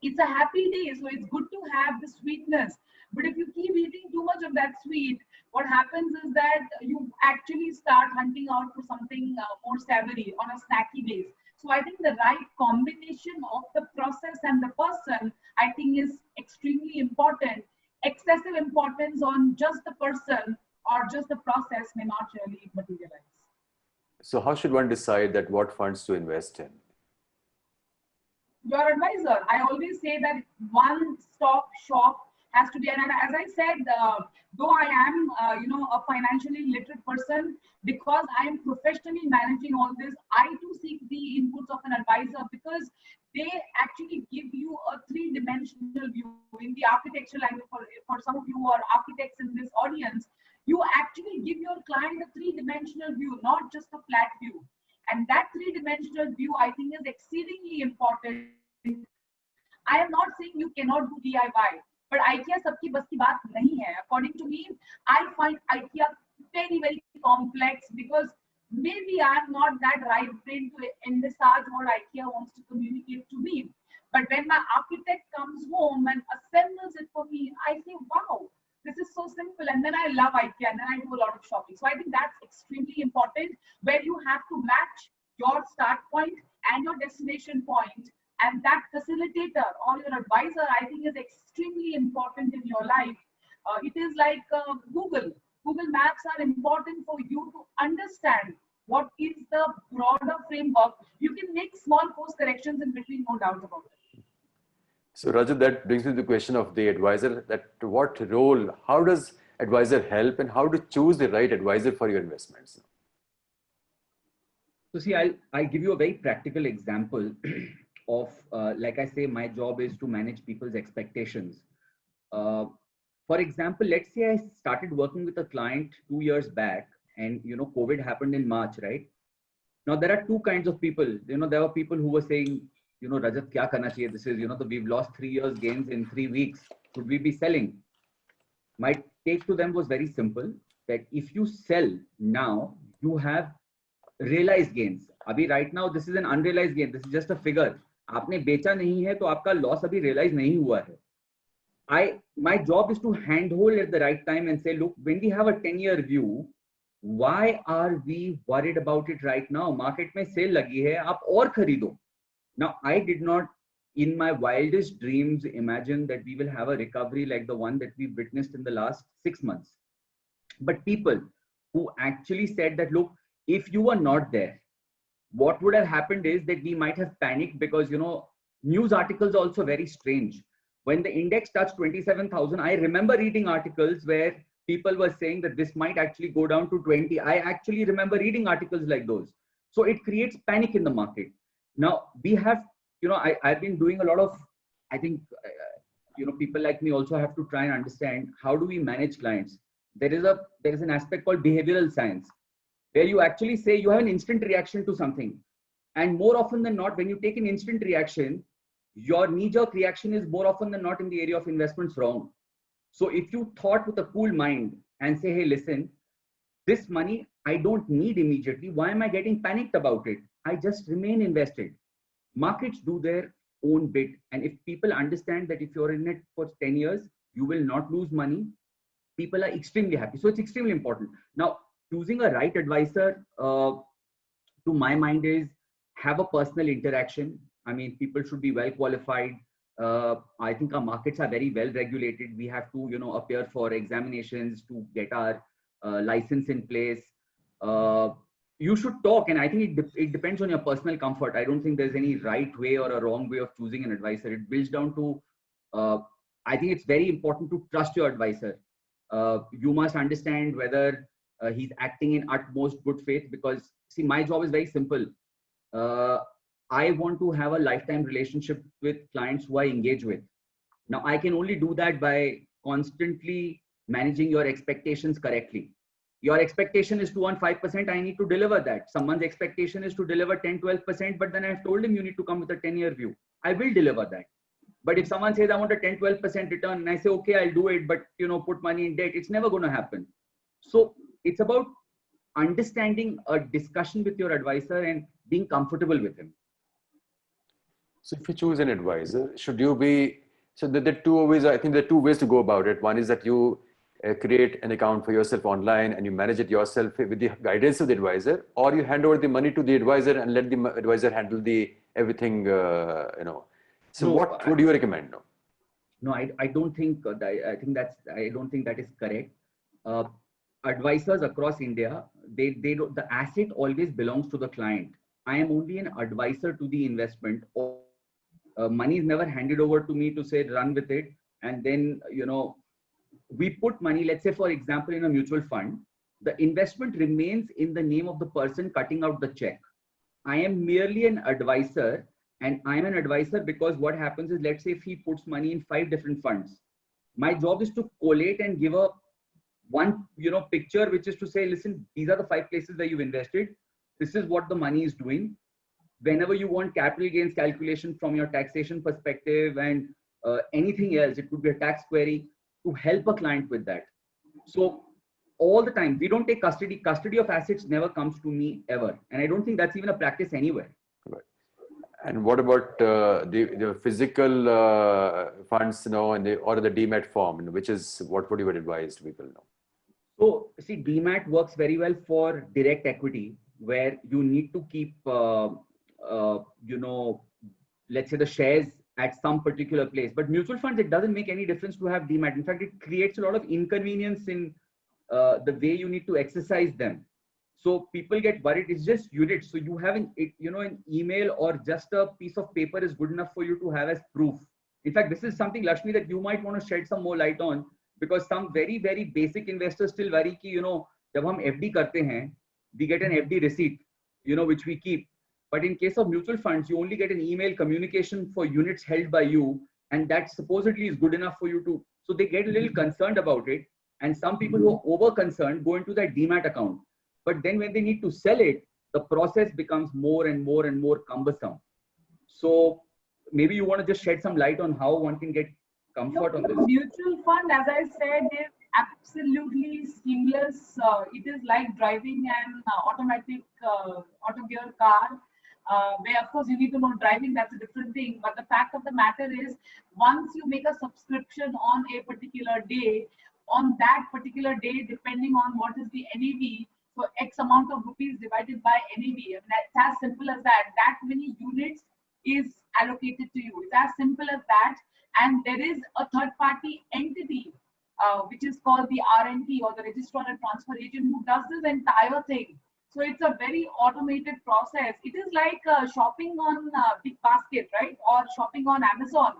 It's a happy day, so it's good to have the sweetness. But if you keep eating too much of that sweet, what happens is that you actually start hunting out for something more savory on a snacky base. So I think the right combination of the process and the person, I think, is extremely important. Excessive importance on just the person or just the process may not really materialize. So how should one decide that what funds to invest in? Your advisor. I always say that one-stop shop has to be, and as I said, though I am, a financially literate person, because I am professionally managing all this, I do seek the inputs of an advisor because they actually give you a three-dimensional view. In the architectural language, for some of you who are architects in this audience, you actually give your client a three-dimensional view, not just a flat view. And that three-dimensional view, I think, is exceedingly important. I am not saying you cannot do DIY, but IKEA sabki bas ki baat nahi hai. According to me, I find IKEA very, very complex because maybe I'm not that right brain to envisage what IKEA wants to communicate to me. But when my architect comes home and assembles it for me, I say, wow, this is so simple. And then I love IKEA and then I do a lot of shopping. So I think that's extremely important, where you have to match your start point and your destination point. And that facilitator or your advisor, I think, is extremely important in your life. It is like Google. Google Maps are important for you to understand what is the broader framework. You can make small course corrections in between, no doubt about it. So Rajat, that brings me to the question of the advisor, that what role, how does advisor help and how to choose the right advisor for your investments? So see, I'll give you a very practical example of, like I say, my job is to manage people's expectations. For example, let's say I started working with a client 2 years back and, COVID happened in March, right? Now, there are two kinds of people. There were people who were saying, Rajat, kya karna chahiye? This is, we've lost 3 years gains in 3 weeks. Should we be selling? My take to them was very simple, that if you sell now, you have realized gains. Abhi right now, this is an unrealized gain. This is just a figure. आपने बेचा नहीं है तो आपका loss अभी realize नहीं हुआ है. My job is to handhold at the right time and say, look, when we have a 10-year view, why are we worried about it right now? Market में sale लगी है, आप और खरीदो. Now, I did not in my wildest dreams, imagine that we will have a recovery like the one that we've witnessed in the last 6 months. But people who actually said that, look, if you were not there, what would have happened is that we might have panicked because, news articles are also very strange. When the index touched 27,000, I remember reading articles where people were saying that this might actually go down to 20. I actually remember reading articles like those. So it creates panic in the market. Now we have, I've been doing a lot of, I think, people like me also have to try and understand how do we manage clients. There is an aspect called behavioral science, where you actually say you have an instant reaction to something. And more often than not, when you take an instant reaction, your knee-jerk reaction is more often than not in the area of investments wrong. So if you thought with a cool mind and say, hey, listen, this money I don't need immediately. Why am I getting panicked about it? I just remain invested. Markets do their own bit. And if people understand that if you're in it for 10 years, you will not lose money, people are extremely happy. So it's extremely important. Now, choosing a right advisor, to my mind, is have a personal interaction. I mean, people should be well qualified. I think our markets are very well regulated. We have to, appear for examinations to get our license in place. You should talk, and I think it depends on your personal comfort. I don't think there's any right way or a wrong way of choosing an advisor. It builds down to, I think it's very important to trust your advisor. You must understand whether he's acting in utmost good faith, because see, my job is very simple. I want to have a lifetime relationship with clients who I engage with. Now, I can only do that by constantly managing your expectations correctly. Your expectation is to earn 5%. I need to deliver that. Someone's expectation is to deliver 10, 12%, but then I've told him you need to come with a 10-year view. I will deliver that. But if someone says I want a 10, 12% return, and I say, okay, I'll do it, but put money in debt, it's never going to happen. So it's about understanding a discussion with your advisor and being comfortable with him. So if you choose an advisor, should you be, so there are two ways, I think there are two ways to go about it. One is that you create an account for yourself online and you manage it yourself with the guidance of the advisor, or you hand over the money to the advisor and let the advisor handle the everything, So no, what would you recommend? No, I don't think I don't think that is correct. Advisors across India, they don't, the asset always belongs to the client. I am only an advisor to the investment. Money is never handed over to me to say run with it, and then we put money, let's say for example in a mutual fund, the investment remains in the name of the person cutting out the check. I am merely an advisor, and I'm an advisor because what happens is, let's say if he puts money in 5 different funds, my job is to collate and give a one picture, which is to say, listen, these are the 5 places where you've invested. This is what the money is doing. Whenever you want capital gains calculation from your taxation perspective and anything else, it could be a tax query, to help a client with that. So all the time, we don't take custody. Custody of assets never comes to me ever. And I don't think that's even a practice anywhere. Right. And what about the physical funds, or the DMAT form, which is, what would you advise people know? So see, DMAT works very well for direct equity, where you need to keep, let's say the shares at some particular place. But mutual funds, it doesn't make any difference to have DMAT. In fact, it creates a lot of inconvenience in the way you need to exercise them. So people get worried. It's just units. So you have an email or just a piece of paper is good enough for you to have as proof. In fact, this is something, Lakshmi, that you might want to shed some more light on, because some very, very basic investors still worry ki, jab hum FD karte hain, we get an FD receipt, which we keep. But in case of mutual funds, you only get an email communication for units held by you, and that supposedly is good enough for you to. So they get a little concerned about it. And some people who are over concerned go into that DMAT account. But then when they need to sell it, the process becomes more and more and more cumbersome. So maybe you want to just shed some light on how one can get comfort on this. Mutual fund, as I said, is absolutely seamless. It is like driving an automatic auto gear car, where of course you need to know driving, that's a different thing. But the fact of the matter is, once you make a subscription on a particular day, on that particular day, depending on what is the NAV, so X amount of rupees divided by NAV, I mean, it's as simple as that. That many units is allocated to you. It's as simple as that. And there is a third-party entity, which is called the RNT, or the Registrar and Transfer Agent, who does this entire thing. So it's a very automated process. It is like shopping on Big Basket, right? Or shopping on Amazon.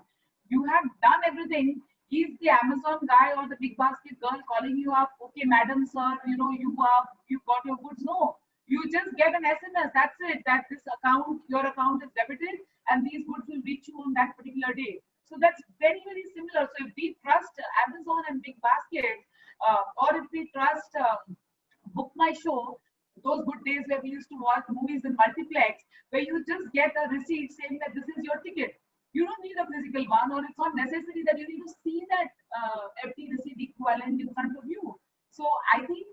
You have done everything. Is the Amazon guy or the Big Basket girl calling you up? Okay, madam, sir, you got your goods. No, you just get an SMS. That's it. That this account, your account is debited, and these goods will reach you on that particular day. So that's very, very similar. So if we trust Amazon and Big Basket, or if we trust Book My Show, those good days where we used to watch movies in multiplex, where you just get a receipt saying that this is your ticket. You don't need a physical one, or it's not necessary that you need to see that FT receipt equivalent in front of you. So I think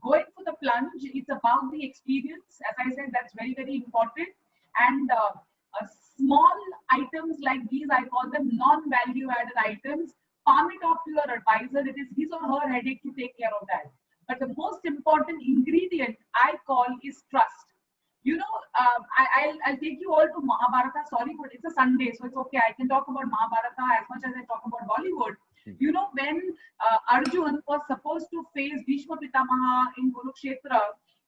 going for the plunge, it's about the experience. As I said, that's very, very important. And small items like these, I call them non-value added items. Palm it off to your advisor. It is his or her headache to take care of that. But the most important ingredient I call is trust. You know, I'll take you all to Mahabharata. Sorry, but it's a Sunday, so it's okay. I can talk about Mahabharata as much as I talk about Bollywood. You know, when Arjun was supposed to face Bhishma Pitamaha in Kurukshetra,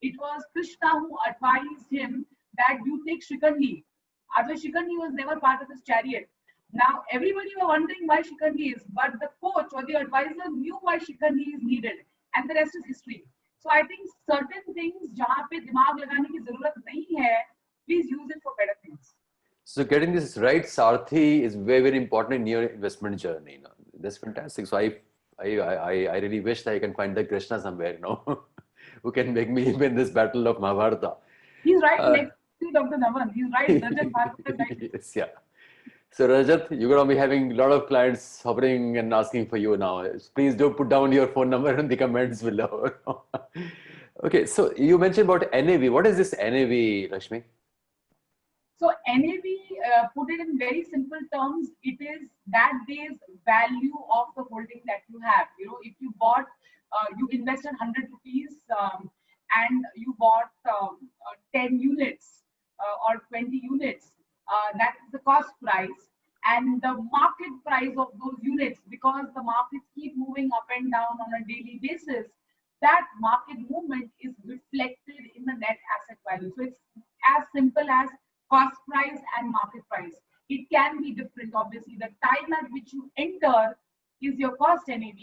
it was Krishna who advised him that you take Shikandi. Otherwise, Shikandi was never part of his chariot. Now, everybody were wondering why Shikandi is, but the coach or the advisor knew why Shikandi is needed, and the rest is history. So I think certain things, jahan pe dimag lagane ki zarurat nahi hai, please use it for better things. So getting this right, Sarthi, is very, very important in your investment journey. You know? That's fantastic. So I really wish that I can find the Krishna somewhere, you know, who can make me win this battle of Mahabharata. He's right next to Dr. Navan. He's right. Rajat Bhargava is right. Yes, yeah. So Rajat, you're going to be having a lot of clients hovering and asking for you now. Please do put down your phone number in the comments below. Okay, so you mentioned about NAV. What is this NAV, Lakshmi? So NAV, put it in very simple terms, it is that day's value of the holding that you have. You know, if you bought, you invested 100 rupees and you bought 10 units or 20 units, that is the cost price. And the market price of those units, because the markets keep moving up and down on a daily basis, that market movement is reflected in the net asset value. So it's as simple as cost price and market price. It can be different, obviously. The time at which you enter is your cost NAV,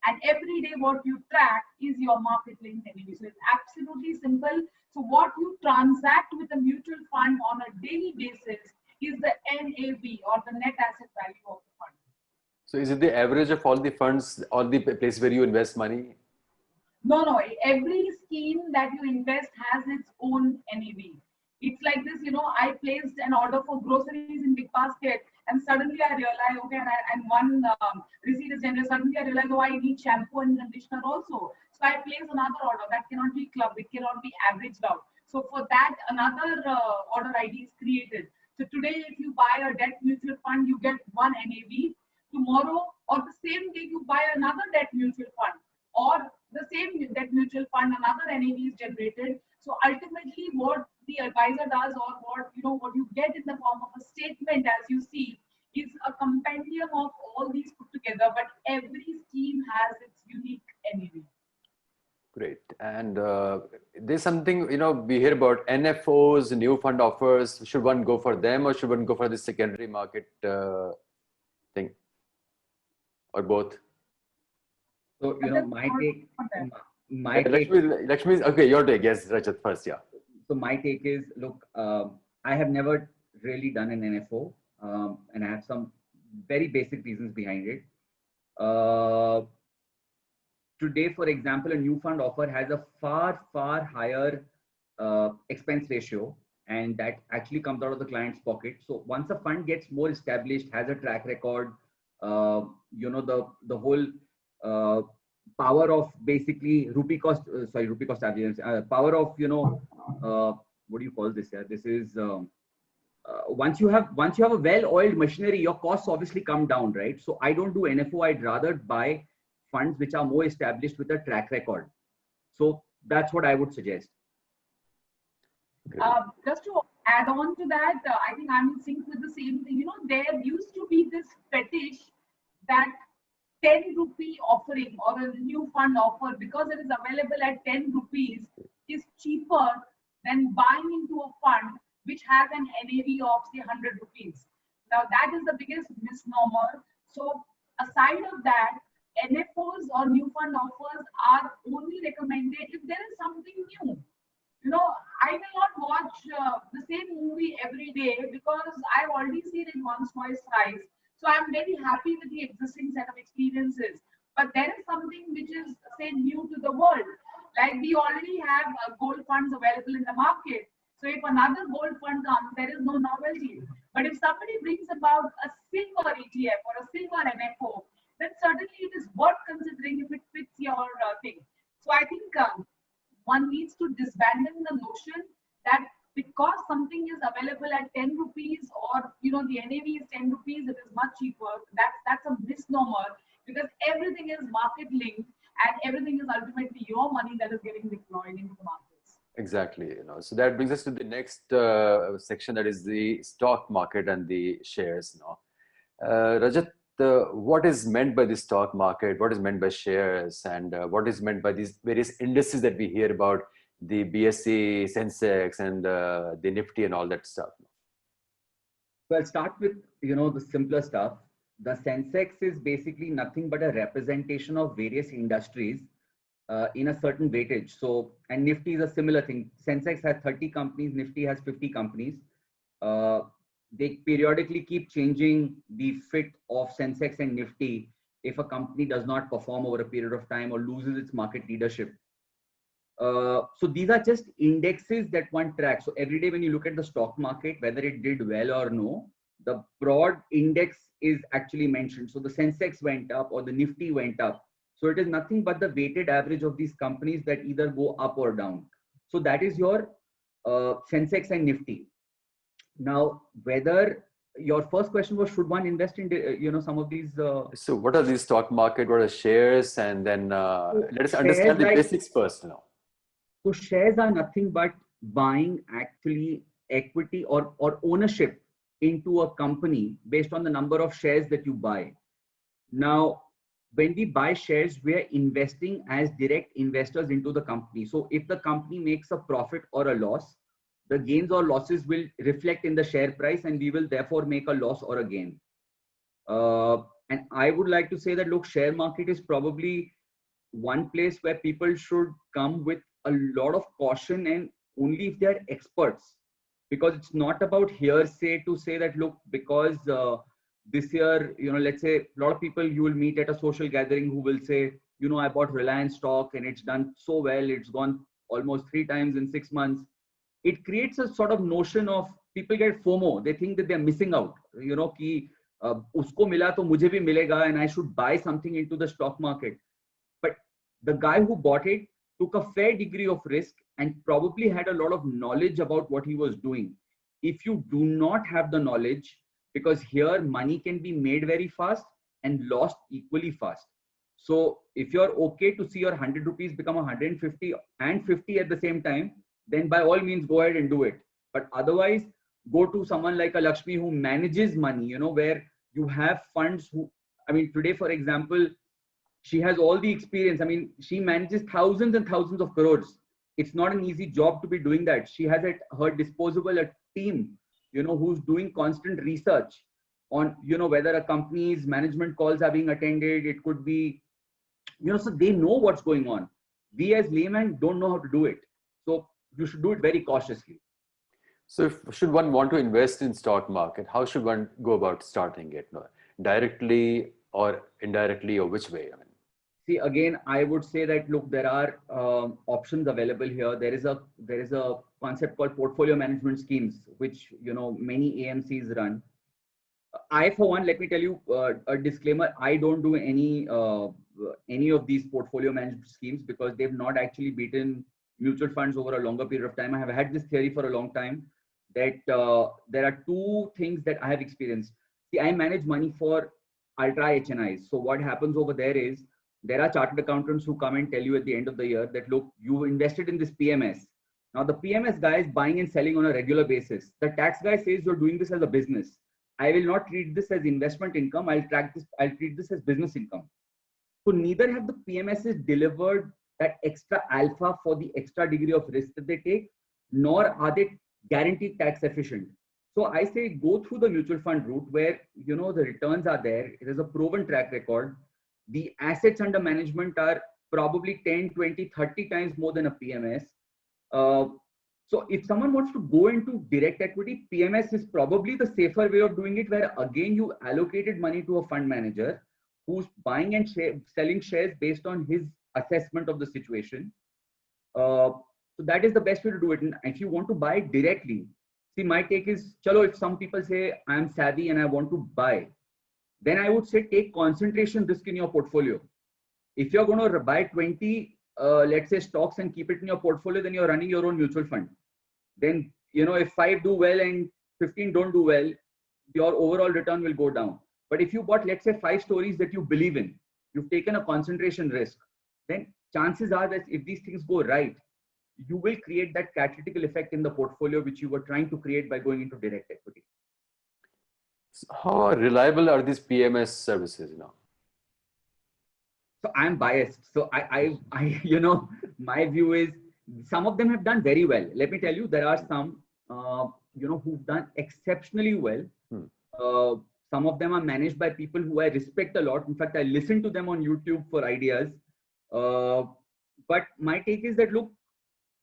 and every day what you track is your market linked NAV. So it's absolutely simple. So what you transact with a mutual fund on a daily basis is the NAV, or the net asset value of the fund. So is it the average of all the funds, all the places where you invest money? No. Every scheme that you invest has its own NAV. It's like this, you know, I placed an order for groceries in Big Basket, and suddenly I realized, okay, and one receipt is generated. Suddenly I realized, oh, I need shampoo and conditioner also. So I place another order. That cannot be clubbed. It cannot be averaged out. So for that, another order ID is created. So today, if you buy a debt mutual fund, you get one NAV. Tomorrow, or the same day, you buy another debt mutual fund, or the same debt mutual fund, another NAV is generated. So ultimately, what the advisor does, or what you get in the form of a statement, as you see, is a compendium of all these put together. But every scheme has its unique NAV. Great. And there's something, you know, we hear about NFOs, new fund offers. Should one go for them, or should one go for the secondary market thing, or both? So, you know, my take. Lakshmi, okay, your take. Yes, Rajat first, yeah. So my take is, look, I have never really done an NFO, and I have some very basic reasons behind it. Today, for example, a new fund offer has a far higher expense ratio, and that actually comes out of the client's pocket. So once a fund gets more established, has a track record, you know, the whole power of basically rupee cost average, power of, you know, what do you call this here? This is once you have a well-oiled machinery, your costs obviously come down, right? So I don't do NFO. I'd rather buy funds which are more established with a track record. So that's what I would suggest. Just to add on to that, I think I'm in sync with the same thing. You know, there used to be this fetish that 10 rupee offering or a new fund offer, because it is available at 10 rupees, is cheaper than buying into a fund which has an NAV of say 100 rupees. Now that is the biggest misnomer. So aside of that, NFOs or new fund offers are only recommended if there is something new. You know, I will not watch the same movie every day because I've already seen it once, twice, thrice. So I'm very happy with the existing set of experiences. But there is something which is, say, new to the world. Like we already have gold funds available in the market. So if another gold fund comes, there is no novelty. But if somebody brings about a silver ETF or a silver NFO, then certainly it is worth considering if it fits your thing. So I think one needs to disbandon the notion that because something is available at 10 rupees or the NAV is 10 rupees, it is much cheaper. That's a misnomer, because everything is market linked and everything is ultimately your money that is getting deployed into the markets. Exactly. So that brings us to the next section, that is the stock market and the shares. Rajat, what is meant by the stock market? What is meant by shares? And what is meant by these various indices that we hear about, the BSE, Sensex, and the Nifty and all that stuff? So I'll start with, the simpler stuff. The Sensex is basically nothing but a representation of various industries in a certain weightage. So, and Nifty is a similar thing. Sensex has 30 companies, Nifty has 50 companies. They periodically keep changing the fit of Sensex and Nifty if a company does not perform over a period of time or loses its market leadership. So these are just indexes that one tracks. So every day when you look at the stock market, whether it did well or no, the broad index is actually mentioned. So the Sensex went up or the Nifty went up. So it is nothing but the weighted average of these companies that either go up or down. So that is your Sensex and Nifty. Now, whether your first question was, should one invest in some of these? So what are these stock market? What are shares? And then let us understand the basics first now. So shares are nothing but buying actually equity or ownership into a company based on the number of shares that you buy. Now, when we buy shares, we are investing as direct investors into the company. So if the company makes a profit or a loss, the gains or losses will reflect in the share price, and we will therefore make a loss or a gain. And I would like to say that, look, share market is probably one place where people should come with a lot of caution, and only if they are experts, because it's not about hearsay to say that, look, because this year, let's say a lot of people you will meet at a social gathering who will say, I bought Reliance stock and it's done so well, it's gone almost 3 times in 6 months. It creates a sort of notion of people get FOMO. They think that they're missing out, ki usko mila to mujhe bhi milega, and I should buy something into the stock market. But the guy who bought it took a fair degree of risk and probably had a lot of knowledge about what he was doing. If you do not have the knowledge, because here money can be made very fast and lost equally fast. So if you're okay to see your 100 rupees become 150 and 50 at the same time, then by all means go ahead and do it. But otherwise, go to someone like a Lakshmi who manages money, where you have funds who, today, for example, she has all the experience. She manages thousands and thousands of crores. It's not an easy job to be doing that. She has at her disposal a team, who's doing constant research on, whether a company's management calls are being attended. It could be, so they know what's going on. We as laymen don't know how to do it. So you should do it very cautiously. So should one want to invest in stock market, how should one go about starting it? Directly or indirectly, or which way? See, again, I would say that, look, there are options available here. There is a concept called portfolio management schemes, which many AMCs run. I, for one, let me tell you a disclaimer. I don't do any of these portfolio management schemes because they've not actually beaten mutual funds over a longer period of time. I have had this theory for a long time that there are 2 things that I have experienced. See, I manage money for ultra HNIs. So what happens over there is, there are chartered accountants who come and tell you at the end of the year that, look, you invested in this PMS. Now the PMS guy is buying and selling on a regular basis. The tax guy says you're doing this as a business. I will not treat this as investment income. I'll treat this as business income. So neither have the PMSs delivered that extra alpha for the extra degree of risk that they take, nor are they guaranteed tax efficient. So I say go through the mutual fund route where, you know, the returns are there. It is a proven track record. The assets under management are probably 10, 20, 30 times more than a PMS. So if someone wants to go into direct equity, PMS is probably the safer way of doing it, where again, you allocated money to a fund manager who's buying and selling shares based on his assessment of the situation. So that is the best way to do it. And if you want to buy directly, see, my take is, chalo, if some people say I'm savvy and I want to buy, then I would say take concentration risk in your portfolio. If you're going to buy 20, let's say stocks and keep it in your portfolio, then you're running your own mutual fund. Then, you know, if 5 do well and 15 don't do well, your overall return will go down. But if you bought, let's say 5 stories that you believe in, you've taken a concentration risk, then chances are that if these things go right, you will create that catalytic effect in the portfolio, which you were trying to create by going into direct equity. How reliable are these PMS services now? So I'm biased. So I you know, my view is some of them have done very well. Let me tell you, there are some, you know, who've done exceptionally well. Some of them are managed by people who I respect a lot. In fact, I listen to them on YouTube for ideas. But my take is that, look,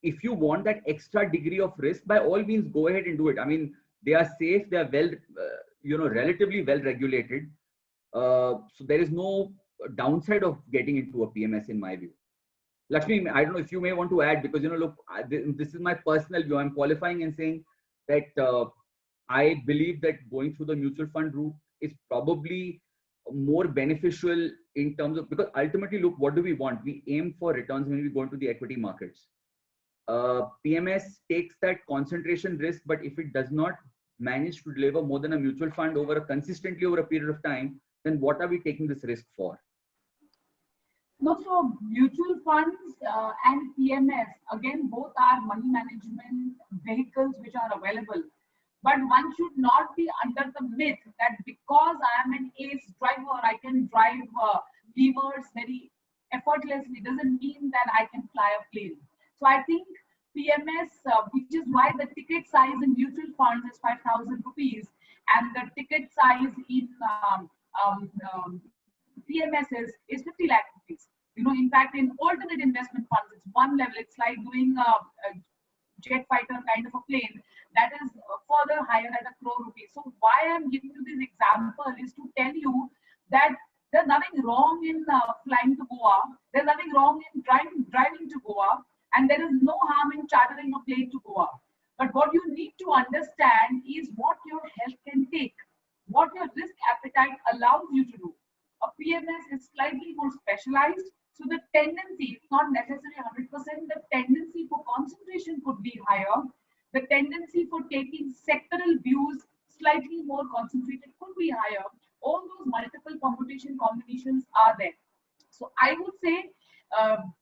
if you want that extra degree of risk, by all means, go ahead and do it. I mean, they are safe. They are well, you know, relatively well regulated. So there is no downside of getting into a PMS in my view. Lakshmi, I don't know if you may want to add, because, you know, look, this is my personal view. I'm qualifying and saying that I believe that going through the mutual fund route is probably more beneficial in terms of, because ultimately, look, what do we want? We aim for returns when we go into the equity markets. PMS takes that concentration risk, but if it does not manage to deliver more than a mutual fund consistently over a period of time, then what are we taking this risk for? No, so mutual funds and PMS, again, both are money management vehicles which are available. But one should not be under the myth that because I am an ace driver, I can drive levers very effortlessly. Doesn't mean that I can fly a plane. So I think PMS, which is why the ticket size in mutual funds is 5,000 rupees, and the ticket size in PMS is 50 lakh rupees. You know, in fact, in alternate investment funds, it's one level. It's like doing a jet fighter kind of a plane that is further higher at 1 crore rupees. So why I'm giving you this example is to tell you that there's nothing wrong in flying to Goa. There's nothing wrong in driving to Goa. And there is no harm in chartering a plane to Goa. But what you need to understand is what your health can take, what your risk appetite allows you to do. A PMS is slightly more specialized. So the tendency, not necessarily 100%, the tendency for concentration could be higher. The tendency for taking sectoral views slightly more concentrated could be higher. All those multiple combinations are there. So I would say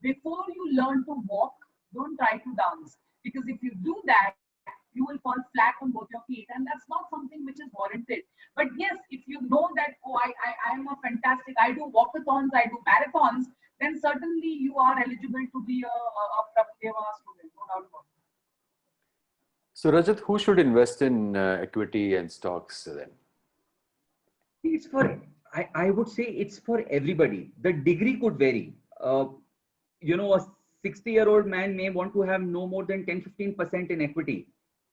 before you learn to walk, don't try to dance. Because if you do that, you will fall flat on both your feet. And that's not something which is warranted. But yes, if you know that, oh, I'm a fantastic, I do walkathons, I do marathons, then certainly you are eligible to be a Prabhudeva student, no doubt about it. So Rajat, who should invest in equity and stocks then? It's for, I would say it's for everybody. The degree could vary. You know, a 60-year-old man may want to have no more than 10-15% in equity.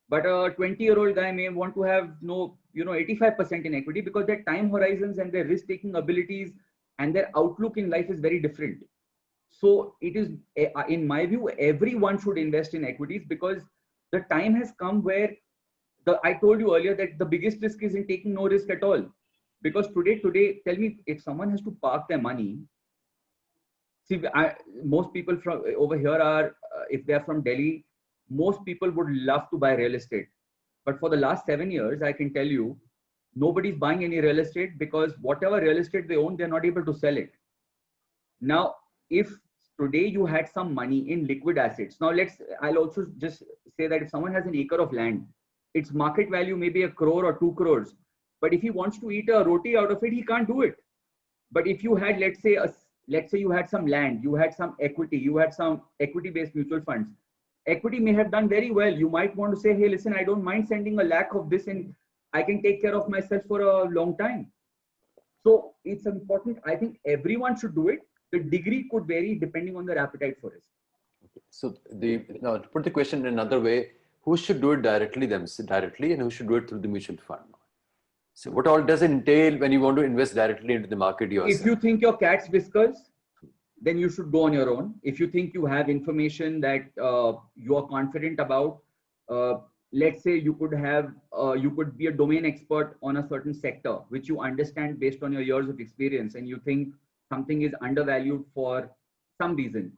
But a 20-year-old guy may want to have 85% in equity, because their time horizons and their risk-taking abilities and their outlook in life is very different. So it is, in my view, everyone should invest in equities, because the time has come where I told you earlier that the biggest risk is in taking no risk at all. Because today, tell me, if someone has to park their money, see, most people from over here are, if they are from Delhi, most people would love to buy real estate. But for the last 7 years, I can tell you, nobody's buying any real estate, because whatever real estate they own, they're not able to sell it. Now, if today you had some money in liquid assets. Now I'll also just say that if someone has an acre of land, its market value may be 1 crore or 2 crores. But if he wants to eat a roti out of it, he can't do it. But if you had, let's say you had some land, you had some equity, you had some equity-based mutual funds. Equity may have done very well. You might want to say, hey, listen, I don't mind sending 1 lakh of this and I can take care of myself for a long time. So it's important. I think everyone should do it. The degree could vary depending on their appetite for risk. Okay. So now to put the question in another way, who should do it directly and who should do it through the mutual fund? So what all does it entail when you want to invest directly into the market yourself? If you think your cat's whiskers, then you should go on your own. If you think you have information that you are confident about, let's say you could be a domain expert on a certain sector, which you understand based on your years of experience, and you think something is undervalued for some reason,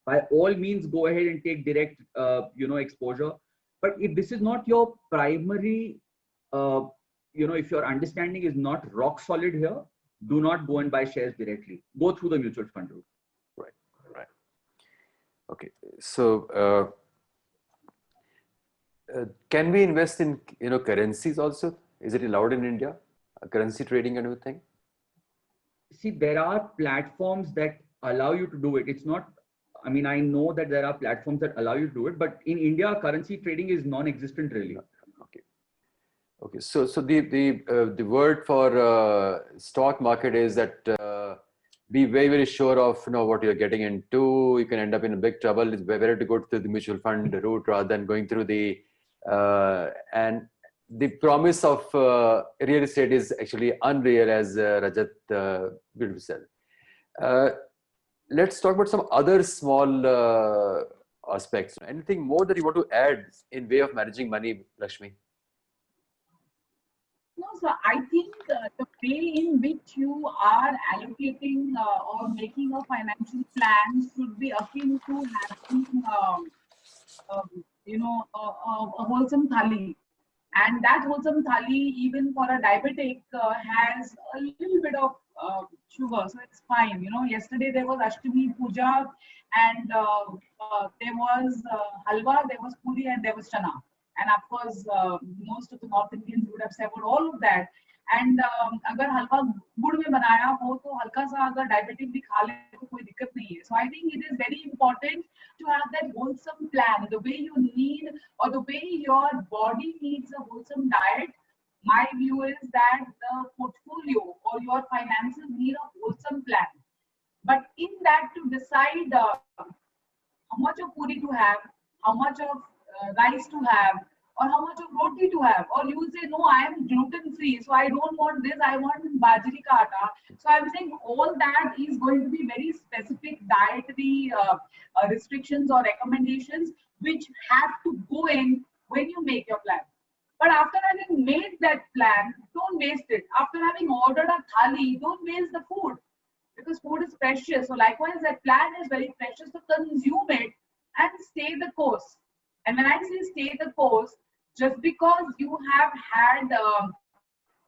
by all means, go ahead and take direct, exposure. But if this is not your primary, if your understanding is not rock solid here, do not go and buy shares directly. Go through the mutual fund route. Right. Okay. So can we invest in currencies also? Is it allowed in India? Currency trading and everything? See, there are platforms that allow you to do it. It's not. I mean, I know that there are platforms that allow you to do it, but in India, currency trading is non-existent really. Okay. So the word for stock market is that be very, very sure of what you're getting into. You can end up in a big trouble. It's better to go through the mutual fund route rather than going through the and the promise of real estate is actually unreal, as Rajat beautifully said. Let's talk about some other small aspects. Anything more that you want to add in way of managing money, Lakshmi? No, so I think the way in which you are allocating or making a financial plan should be akin to having, a wholesome thali. And that wholesome thali, even for a diabetic, has a little bit of sugar, so it's fine. Yesterday there was Ashtami Puja, and there was halwa, there was puri, and there was chana. And of course, most of the North Indians would have savored all of that. And अगर हलवा गुड़ में बनाया हो तो हल्का सा अगर diabetic भी खा ले तो कोई दिक्कत नहीं है. So I think it is very important to have that wholesome plan. The way you need, or the way your body needs a wholesome diet, my view is that the portfolio or your finances need a wholesome plan. But in that, to decide how much of puri to have, how much of rice to have, or how much of roti to have, or you say, no, I am gluten free, so I don't want this, I want bajri ka atta. So I'm saying all that is going to be very specific dietary restrictions or recommendations which have to go in when you make your plan. But after having made that plan, don't waste it. After having ordered a thali, don't waste the food, because food is precious. So likewise, that plan is very precious, so consume it and stay the course. And when I say stay the course, just because you have had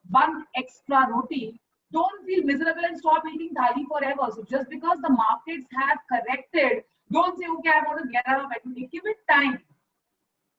one extra roti, don't feel miserable and stop eating thali forever. So just because the markets have corrected, don't say, okay, I want to get out of equity. Give it time.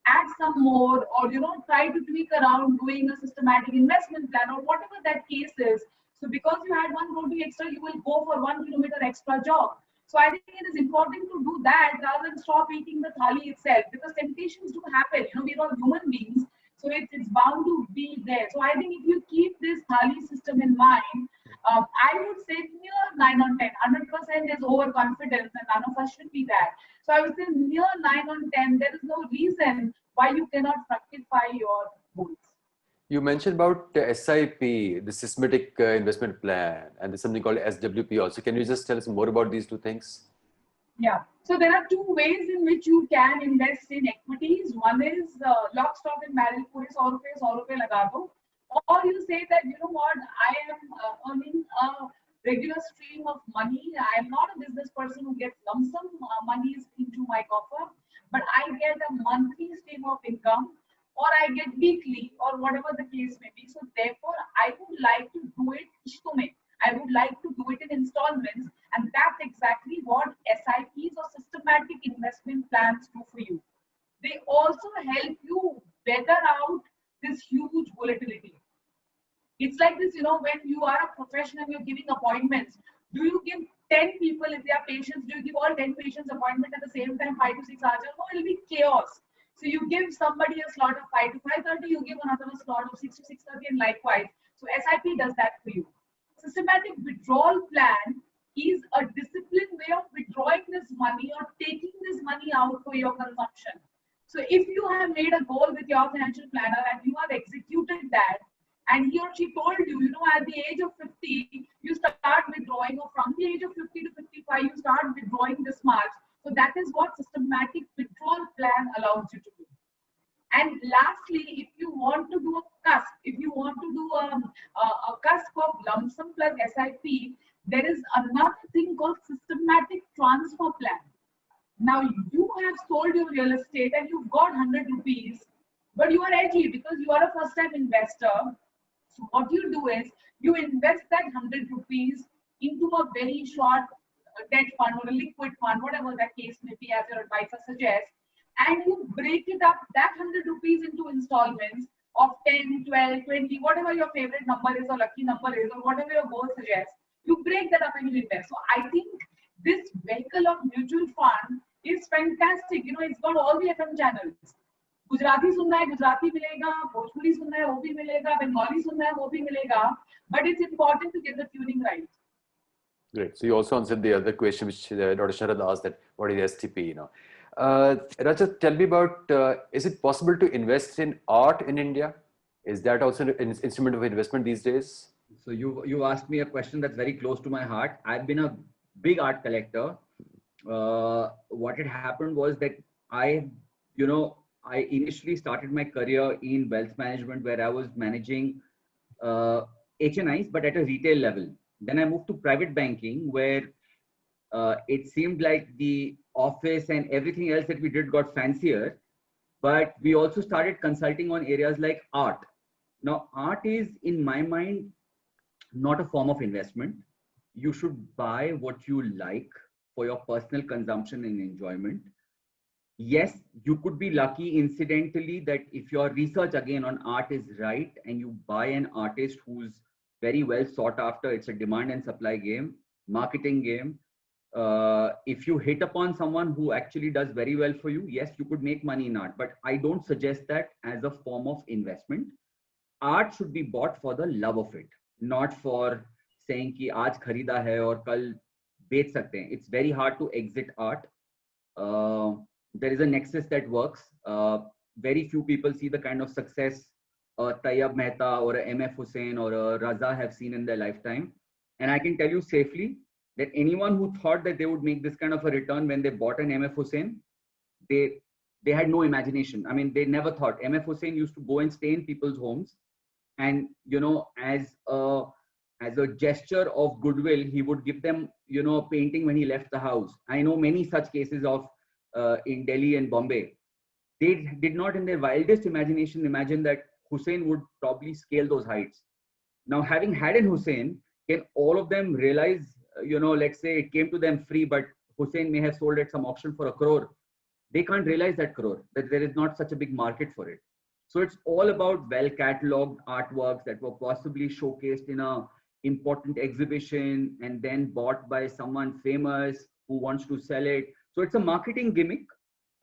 Add some more, or try to tweak around doing a systematic investment plan, or whatever that case is. So because you had one roti extra, you will go for 1 kilometer extra jog. So I think it is important to do that rather than stop eating the thali itself, because temptations do happen. We're all human beings, so it's bound to be there. So I think if you keep this thali system in mind, I would say near 9 on 10. 100% is overconfidence, and none of us should be that. So I would say near 9 on 10, there is no reason why you cannot fructify your goals. You mentioned about SIP, the systematic investment plan, and there's something called SWP also. Can you just tell us more about these two things? Yeah. So there are two ways in which you can invest in equities. One is lock, stock and barrel, pure 100 rupees laga do. Or you say that, I am earning a regular stream of money. I am not a business person who gets lump sum monies into my coffer, but I get a monthly stream of income, or I get weekly, or whatever the case may be. So therefore, I would like to do it ishto mein. I would like to do it in installments, and that's exactly what SIPs investment plans do for you? They also help you weather out this huge volatility. It's like this, when you are a professional, you're giving appointments. Do you give 10 people, if they are patients, do you give all 10 patients appointment at the same time, 5 to 6 hours? No, it'll be chaos. So you give somebody a slot of 5 to 5:30, you give another a slot of 6 to 6:30, and likewise. So SIP does that for you. Systematic withdrawal plan is a disciplined way of withdrawing this money or taking this money out for your consumption. So if you have made a goal with your financial planner and you have executed that, and he or she told you, at the age of 50, you start withdrawing, or from the age of 50 to 55, you start withdrawing this much. So that is what systematic withdrawal plan allows you to do. And lastly, if you want to do a cusp, if you want to do a cusp of lump sum plus SIP, there is another thing called systematic transfer plan. Now, you have sold your real estate and you've got 100 rupees, but you are edgy because you are a first-time investor. So what you do is you invest that 100 rupees into a very short debt fund or a liquid fund, whatever that case may be, as your advisor suggests, and you break it up, that 100 rupees, into installments of 10, 12, 20, whatever your favorite number is or lucky number is, or whatever your goal suggests. You break that up and you invest. So I think this vehicle of mutual fund is fantastic. It's got all the FM channels. Gujarati sunna hai, Gujarati milega, Bhojpuri sunna hai, wo bhi milega, Bengali sunna hai, wo bhi milega. But it's important to get the tuning right. Great. So you also answered the other question which Dr. Sharad asked, that what is STP, Rajat, tell me about, is it possible to invest in art in India? Is that also an instrument of investment these days? So you asked me a question that's very close to my heart. I've been a big art collector. What had happened was that I initially started my career in wealth management, where I was managing HNIs, but at a retail level. Then I moved to private banking, where it seemed like the office and everything else that we did got fancier, but we also started consulting on areas like art. Now, art is, in my mind, not a form of investment. You should buy what you like for your personal consumption and enjoyment. Yes, you could be lucky incidentally that if your research again on art is right and you buy an artist who's very well sought after, it's a demand and supply game, marketing game. If you hit upon someone who actually does very well for you, yes, you could make money in art, but I don't suggest that as a form of investment. Art should be bought for the love of it, not for saying ki aaj kharida hai aur kal bech sakte hain. It's very hard to exit art. There is a nexus that works. Very few people see the kind of success Tayyab Mehta or a MF Hussain or a Raza have seen in their lifetime. And I can tell you safely that anyone who thought that they would make this kind of a return when they bought an MF Hussain, they had no imagination. I mean, they never thought. MF Hussain used to go and stay in people's homes, and as a gesture of goodwill, he would give them a painting when he left the house. I know many such cases of in Delhi and Bombay. They did not in their wildest imagination imagine that Hussain would probably scale those heights. Now, having had an Hussain, can all of them realize, let's say it came to them free, but Hussain may have sold at some auction for 1 crore. They can't realize that crore, that there is not such a big market for it. So it's all about well-catalogued artworks that were possibly showcased in a important exhibition and then bought by someone famous who wants to sell it. So it's a marketing gimmick.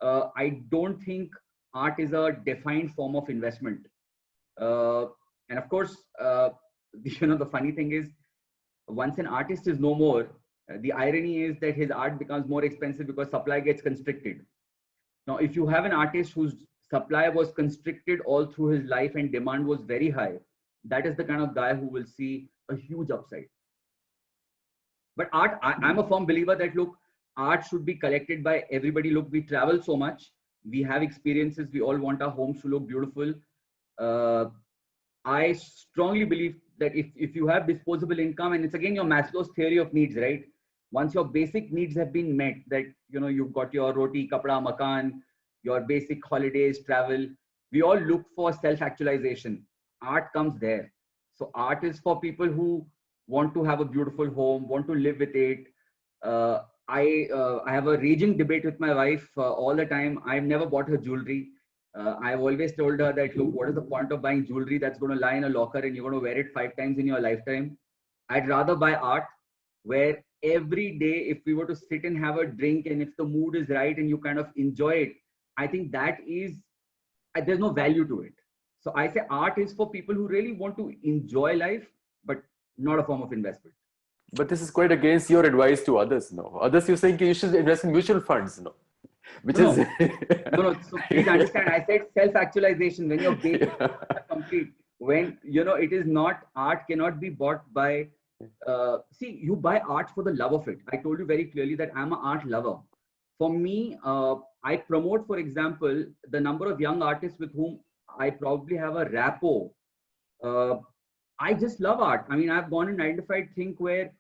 I don't think art is a defined form of investment. And of course, the funny thing is, once an artist is no more, the irony is that his art becomes more expensive because supply gets constricted. Now, if you have an artist whose supply was constricted all through his life and demand was very high, that is the kind of guy who will see a huge upside. But art, I'm a firm believer that, look, art should be collected by everybody. Look, we travel so much. We have experiences. We all want our homes to look beautiful. I strongly believe that if you have disposable income, and it's again your Maslow's theory of needs, right? Once your basic needs have been met, that, you've got your roti, kapda, makan, your basic holidays, travel, we all look for self-actualization. Art comes there. So art is for people who want to have a beautiful home, want to live with it. I have a raging debate with my wife all the time. I've never bought her jewelry. I've always told her that, look, what is the point of buying jewelry that's going to lie in a locker and you're going to wear it 5 times in your lifetime? I'd rather buy art where every day, if we were to sit and have a drink and if the mood is right and you kind of enjoy it, I think that is, there's no value to it. So I say art is for people who really want to enjoy life, but not a form of investment. But this is quite against your advice to others, no? Others, you're saying you should invest in mutual funds, no? Which No, is no. So please understand, I said self-actualization. When your basics are complete, when it is not, art cannot be bought by. See, you buy art for the love of it. I told you very clearly that I'm an art lover. For me, I promote, for example, the number of young artists with whom I probably have a rapport. I just love art. I mean, I've gone and identified things where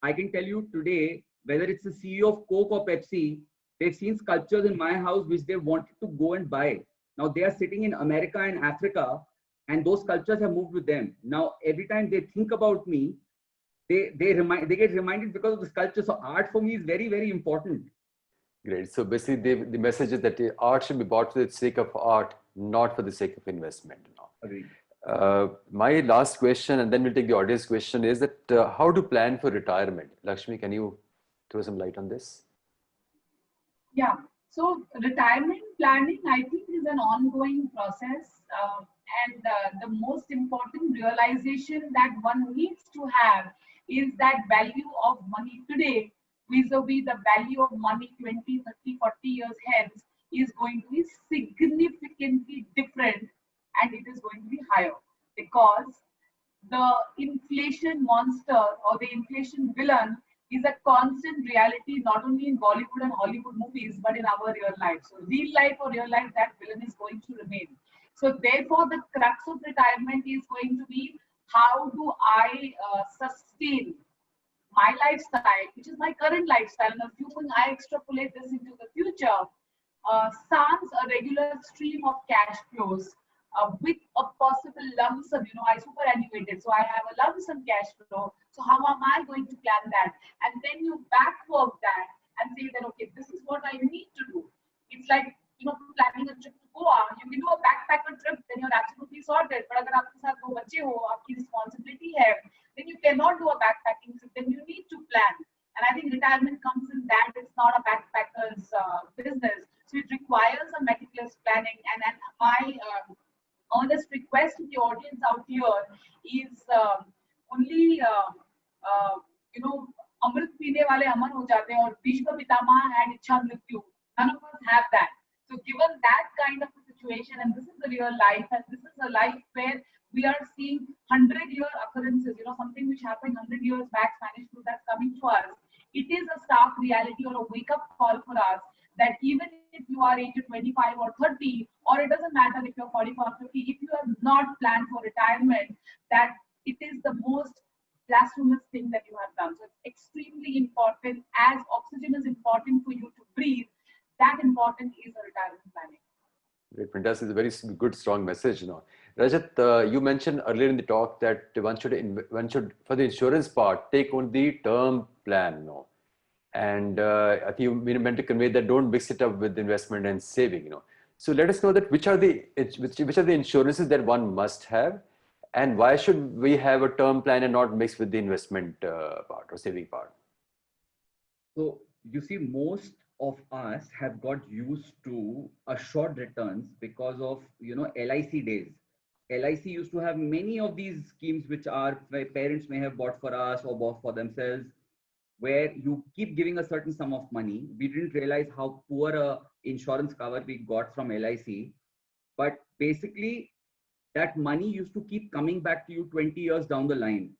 I can tell you today, whether it's the CEO of Coke or Pepsi, they've seen sculptures in my house which they wanted to go and buy. Now they are sitting in America and Africa, and those sculptures have moved with them. Now every time they think about me, they get reminded because of the sculpture. So art for me is very, very important. great. So basically, the message is that the art should be bought for the sake of art, not for the sake of investment. No? Agreed. My last question, and then we'll take the audience question, is that how to plan for retirement? Lakshmi, can you throw some light on this? Yeah. So retirement planning, I think, is an ongoing process. And the most important realization that one needs to have is that value of money today vis-a-vis the value of money 20, 30, 40 years hence is going to be significantly different, and it is going to be higher because the inflation monster or the inflation villain is a constant reality, not only in Bollywood and Hollywood movies, but in our real life. So real life or real life, that villain is going to remain. So therefore, the crux of retirement is going to be, how do I sustain my lifestyle, which is my current lifestyle, and assuming I extrapolate this into the future, sans a regular stream of cash flows with a possible lump sum. I superannuated, so I have a lump sum cash flow. So how am I going to plan that? And then you backwork that and say that, okay, this is what I need to do. It's like, planning a trip to Goa. You can do a backpacker trip, then you're absolutely sorted. But agar aapke saath do bacche ho, aapki responsibility hai, then you cannot do a backpacking trip. Then you need to plan. And I think retirement comes in that. It's not a backpacker's business. So it requires a meticulous planning. And my honest request to the audience out here is only, Amrit peene wale amar ho jate hain, aur Bhishma Pitama had Ichha Mrityu. None of us have that. So given that kind of a situation, and this is the real life, and this is a life where we are seeing 100-year occurrences, something which happened 100 years back, Spanish flu that's coming to us. It is a stark reality or a wake-up call for us that even if you are aged 25 or 30, or it doesn't matter if you're 44 or 50, if you have not planned for retirement, that it is the most blasphemous thing that you have done. So it's extremely important. As oxygen is important for you to breathe, that important is a retirement planning. Great, fantastic. It's a very good, strong message. Rajat, you mentioned earlier in the talk that one should, for the insurance part, take on the term plan. And I think you meant to convey that don't mix it up with investment and saving. So let us know that which are the insurances that one must have, and why should we have a term plan and not mix with the investment part or saving part? So you see, most of us have got used to assured returns because of LIC days. LIC used to have many of these schemes which our parents may have bought for us or bought for themselves, where you keep giving a certain sum of money. We didn't realize how poor a insurance cover we got from LIC, but basically that money used to keep coming back to you 20 years down the line.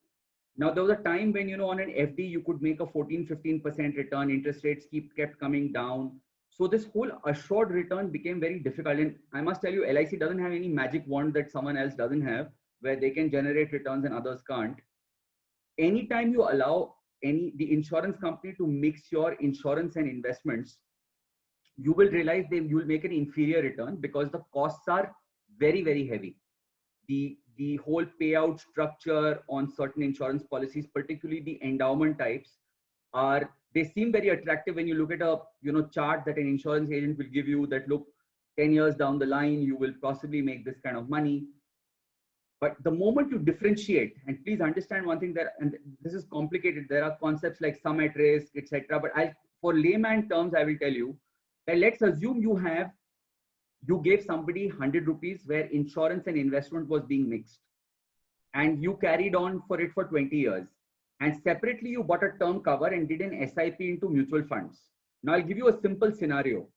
Now, there was a time when, on an FD, you could make a 14-15% return, interest rates kept coming down. So this whole assured return became very difficult. And I must tell you, LIC doesn't have any magic wand that someone else doesn't have, where they can generate returns and others can't. Anytime you allow the insurance company to mix your insurance and investments, you will realize you will make an inferior return because the costs are very, very heavy. The whole payout structure on certain insurance policies, particularly the endowment types, are they seem very attractive when you look at a chart that an insurance agent will give you, that look, 10 years down the line, you will possibly make this kind of money. But the moment you differentiate, and please understand one thing, that, and this is complicated, there are concepts like sum at risk, etc. But for layman terms, I will tell you that let's assume you gave somebody 100 rupees where insurance and investment was being mixed, and you carried on for it for 20 years. And separately, you bought a term cover and did an SIP into mutual funds. Now, I'll give you a simple scenario.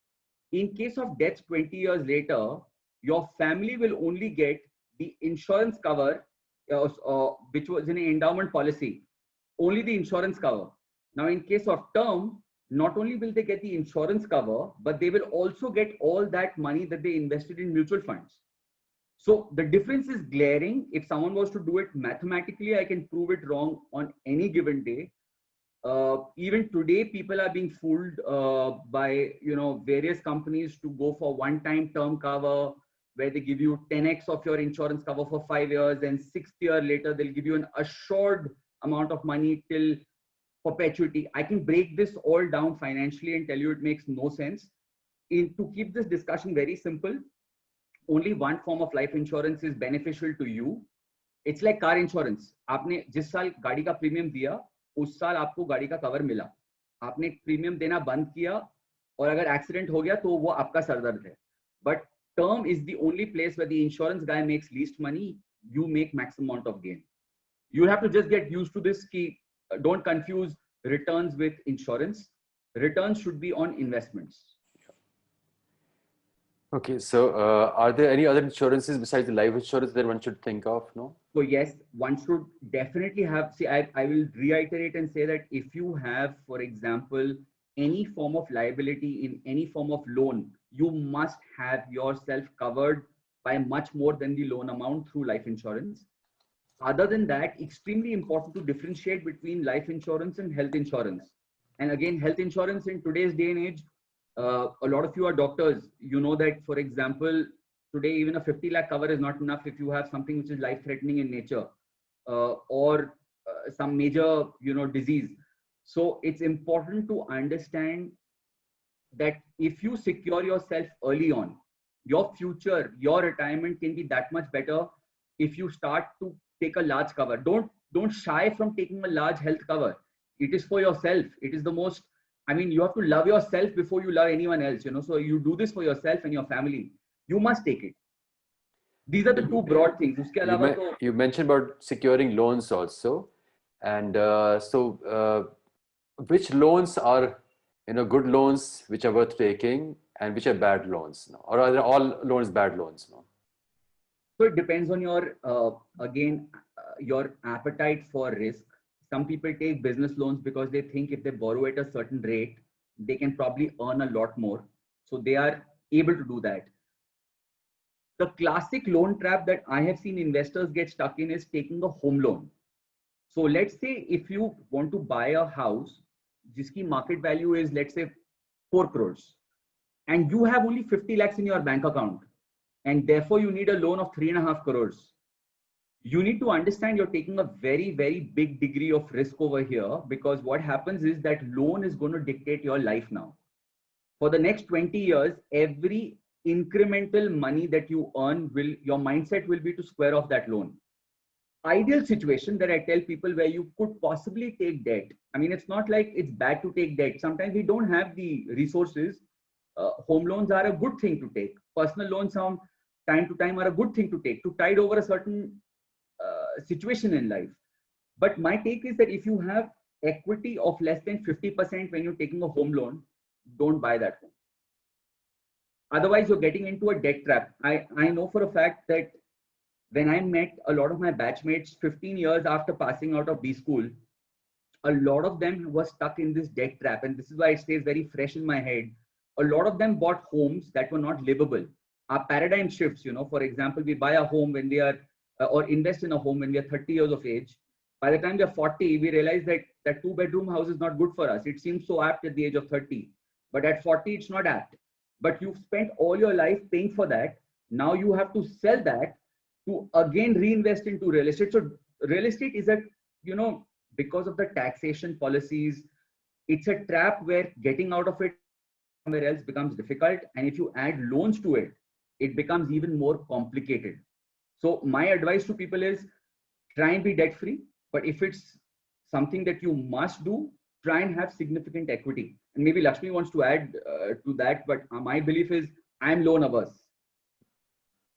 In case of death 20 years later, your family will only get the insurance cover, which was in an endowment policy, only the insurance cover. Now, in case of term, not only will they get the insurance cover, but they will also get all that money that they invested in mutual funds. So the difference is glaring. If someone was to do it mathematically, I can prove it wrong on any given day. Even today, people are being fooled by various companies to go for one-time term cover, where they give you 10x of your insurance cover for 5 years, and 6th year later, they'll give you an assured amount of money till perpetuity. I can break this all down financially and tell you it makes no sense. To keep this discussion very simple, only one form of life insurance is beneficial to you. It's like car insurance. आपने जिस साल गाड़ी का premium दिया, उस साल आपको गाड़ी का कवर मिला. आपने प्रीमियम देना बंद किया और अगर एक्सीडेंट हो गया तो वो आपका सरदर्द है. But term is the only place where the insurance guy makes least money. You make maximum amount of gain. You have to just get used to this. Don't confuse returns with insurance. Returns should be on investments. Okay, so are there any other insurances besides the life insurance that one should think of? No. So yes, one should definitely have. See, I will reiterate and say that if you have, for example, any form of liability in any form of loan, you must have yourself covered by much more than the loan amount through life insurance. Other than that, extremely important to differentiate between life insurance and health insurance. And again, health insurance in today's day and age, a lot of you are doctors. You know that, for example, today even a 50 lakh cover is not enough if you have something which is life-threatening in nature or some major disease. So it's important to understand that if you secure yourself early on, your future, your retirement can be that much better if you start to take a large cover. Don't shy from taking a large health cover. It is for yourself. It is the most, you have to love yourself before you love anyone else, So you do this for yourself and your family. You must take it. These are the two broad things. You mentioned about securing loans also. And which loans are good loans which are worth taking and which are bad loans? No? Or are all loans bad loans? No? So it depends on your, your appetite for risk. Some people take business loans because they think if they borrow at a certain rate, they can probably earn a lot more. So they are able to do that. The classic loan trap that I have seen investors get stuck in is taking a home loan. So let's say if you want to buy a house, jiski market value is, let's say, 4 crores, and you have only 50 lakhs in your bank account, and therefore you need a loan of 3.5 crores. You need to understand you're taking a very, very big degree of risk over here, because what happens is that loan is going to dictate your life now. For the next 20 years, every incremental money that you earn, your mindset will be to square off that loan. Ideal situation that I tell people where you could possibly take debt. It's not like it's bad to take debt. Sometimes we don't have the resources. Home loans are a good thing to take. Personal loans from time to time are a good thing to take to tide over a certain situation in life. But my take is that if you have equity of less than 50% when you're taking a home loan, don't buy that home. Otherwise, you're getting into a debt trap. I know for a fact that when I met a lot of my batchmates 15 years after passing out of B school, a lot of them were stuck in this debt trap. And this is why it stays very fresh in my head. A lot of them bought homes that were not livable. Our paradigm shifts, for example, we buy a home when we are, or invest in a home when we are 30 years of age. By the time we are 40, we realize that that 2-bedroom house is not good for us. It seems so apt at the age of 30, but at 40, it's not apt. But you've spent all your life paying for that. Now you have to sell that to again reinvest into real estate. So real estate is because of the taxation policies, it's a trap where getting out of it somewhere else becomes difficult. And if you add loans to it, it becomes even more complicated. So my advice to people is try and be debt free. But if it's something that you must do, try and have significant equity. And maybe Lakshmi wants to add to that, but my belief is I'm loan averse.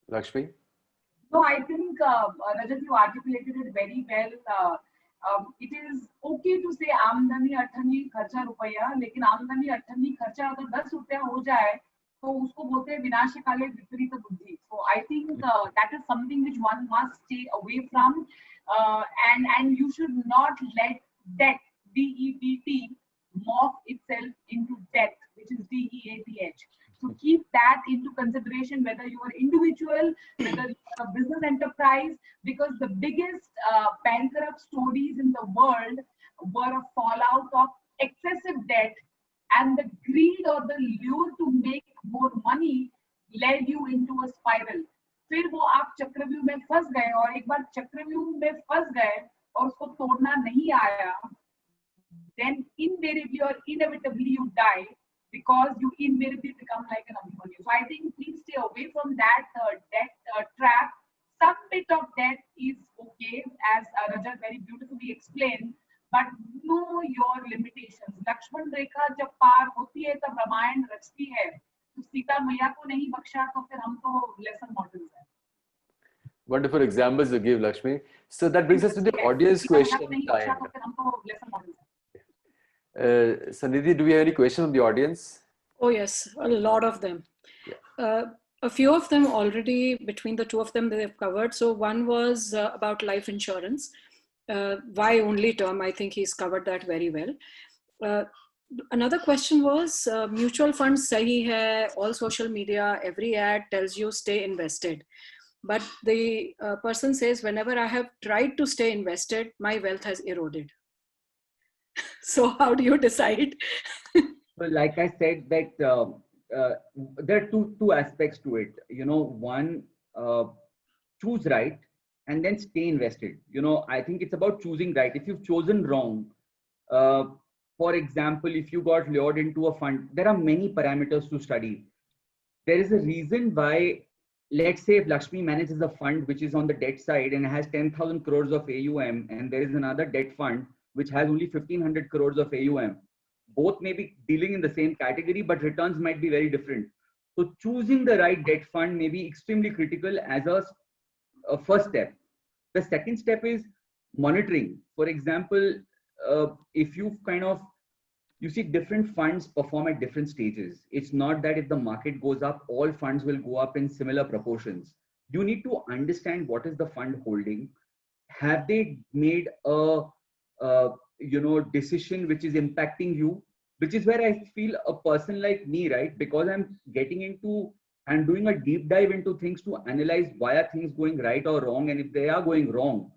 Lakshmi? No, I think Rajat, you articulated it very well. It is okay to say आमदनी अठन्नी खर्चा रुपया, लेकिन आमदनी अठन्नी खर्चा अगर 10 रुपया हो जाए तो उसको बोलते हैं विनाशकाले विपरीत बुद्धि. So I think that is something which one must stay away from, and you should not let debt, DEBT, morph itself into debt, which is DEATH. So keep that into consideration, whether you are individual, whether you are a business enterprise, because the biggest bankrupt stories in the world were a fallout of excessive debt, and the greed or the lure to make more money led you into a spiral. फिर वो आप चक्रव्यूह में फंस गए, और एक बार चक्रव्यूह में फंस गए और उसको तोड़ना नहीं आया, then invariably or inevitably you die, because you invariably become like an Abhimanyu. So I think please stay away from that debt trap. Some bit of debt is okay, as Rajat very beautifully explained, but know your limitations. Lakshman रेखा जब पार होती है तब रामायण रचती है, तो सीता मैया को नहीं बख्शा तो फिर हम तो lesson models हैं. Wonderful examples you give, Lakshmi. So that brings us to the audience question time. Sanidhi, do we have any questions from the audience? Oh yes, a lot of them. A few of them already, between the two of them, they've covered. So one was about life insurance. Why only term? I think he's covered that very well. Another question was mutual funds sahi hai, all social media, every ad tells you stay invested. But the person says, whenever I have tried to stay invested, my wealth has eroded. So how do you decide? Well, like I said, that there are two aspects to it. You know, one, choose right and then stay invested. You know, I think it's about choosing right. If you've chosen wrong, for example, if you got lured into a fund, there are many parameters to study. There is a reason why, let's say if Lakshmi manages a fund which is on the debt side and has 10,000 crores of AUM, and there is another debt fund which has only 1,500 crores of AUM. Both may be dealing in the same category, but returns might be very different. So choosing the right debt fund may be extremely critical as a first step. The second step is monitoring. For example, if you you see different funds perform at different stages. It's not that if the market goes up, all funds will go up in similar proportions. You need to understand what is the fund holding. Have they made a decision which is impacting you, which is where I feel a person like me, right? Because I'm getting into and doing a deep dive into things to analyze why are things going right or wrong, and if they are going wrong,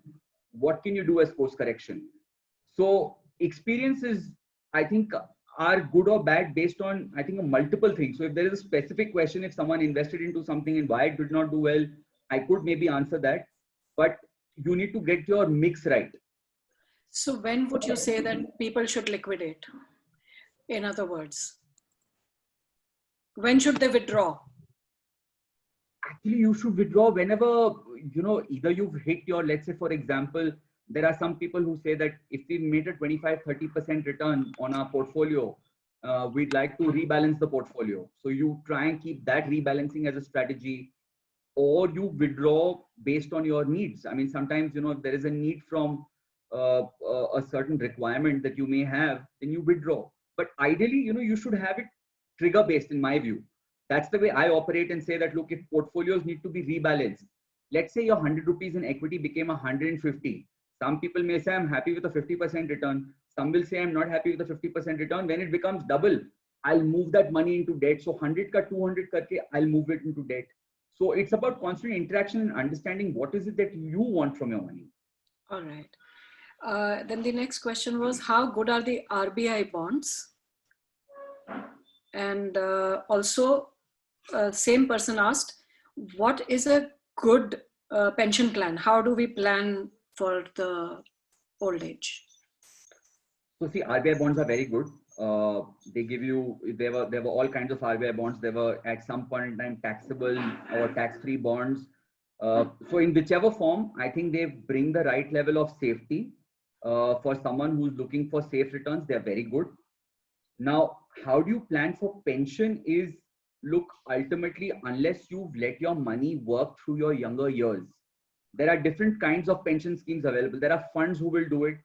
what can you do as course correction? So experiences, I think, are good or bad based on, I think, multiple things. So if there is a specific question, if someone invested into something and why it did not do well, I could maybe answer that, but you need to get your mix right. So when would you say that people should liquidate? In other words, when should they withdraw? Actually, you should withdraw whenever, either you've hit your, let's say, for example, there are some people who say that if we made a 25-30% return on our portfolio, we'd like to rebalance the portfolio. So you try and keep that rebalancing as a strategy, or you withdraw based on your needs. I mean, sometimes, if there is a need from a certain requirement that you may have, then you withdraw. But ideally, you should have it trigger based, in my view. That's the way I operate and say that, look, if portfolios need to be rebalanced, let's say your 100 rupees in equity became 150. Some people may say, I'm happy with a 50% return. Some will say, I'm not happy with a 50% return. When it becomes double, I'll move that money into debt. So 100 ka 200 karke, I'll move it into debt. So it's about constant interaction and understanding what is it that you want from your money. All right. Then the next question was, how good are the RBI bonds? And also, same person asked, what is a good pension plan? How do we plan for the old age? So see, RBI bonds are very good. They give you, there were all kinds of RBI bonds. There were at some point in time taxable or tax-free bonds. So in whichever form, I think they bring the right level of safety for someone who's looking for safe returns. They're very good. Now, how do you plan for pension is, look, ultimately, unless you've let your money work through your younger years, there are different kinds of pension schemes available. There are funds who will do it.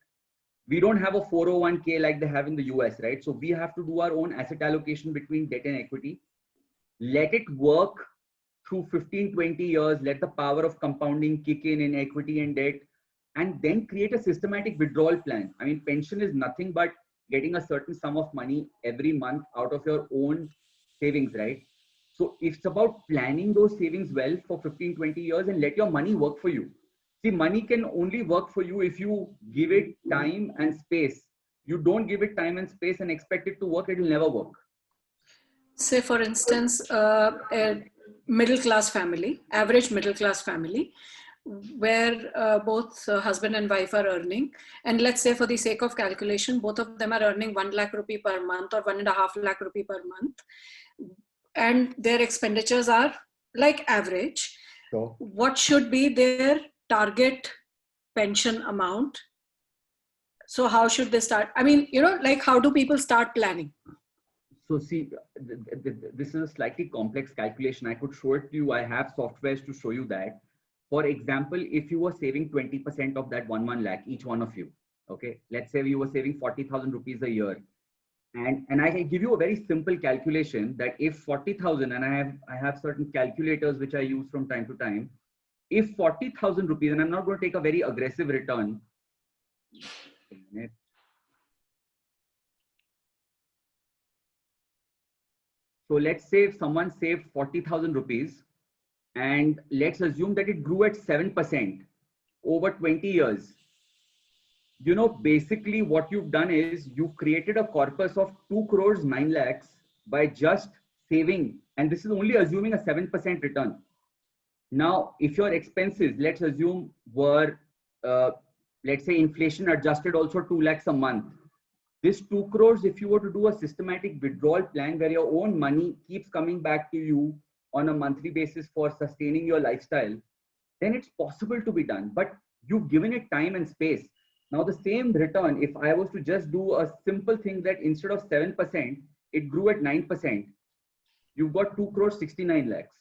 We don't have a 401k like they have in the US, right? So we have to do our own asset allocation between debt and equity. Let it work through 15, 20 years. Let the power of compounding kick in equity and debt, and then create a systematic withdrawal plan. I mean, pension is nothing but getting a certain sum of money every month out of your own savings, right? So it's about planning those savings well for 15, 20 years and let your money work for you. See, money can only work for you if you give it time and space. You don't give it time and space and expect it to work, it will never work. Say, for instance, a middle-class family, average middle-class family, where both husband and wife are earning, and let's say for the sake of calculation, both of them are earning 1 lakh rupee per month or 1.5 lakh rupee per month, and their expenditures are like average. So, what should be their target pension amount? So how should they start? I mean, you know, like, how do people start planning? So see, this is a slightly complex calculation. I could show it to you. I have softwares to show you that. For example, if you were saving 20% of that 1 lakh, each one of you, okay, let's say you were saving 40,000 rupees a year. And I can give you a very simple calculation that if 40,000, and I have certain calculators which I use from time to time, if 40,000 rupees, and I'm not going to take a very aggressive return. So let's say if someone saved 40,000 rupees, and let's assume that it grew at 7% over 20 years. You know, basically what you've done is you've created a corpus of 2 crores 9 lakhs by just saving. And this is only assuming a 7% return. Now, if your expenses, let's assume, were, let's say inflation adjusted also 2 lakhs a month. This 2 crores, if you were to do a systematic withdrawal plan where your own money keeps coming back to you on a monthly basis for sustaining your lifestyle, then it's possible to be done. But you've given it time and space. Now the same return, if I was to just do a simple thing that instead of 7%, it grew at 9%, you've got 2 crores 69 lakhs.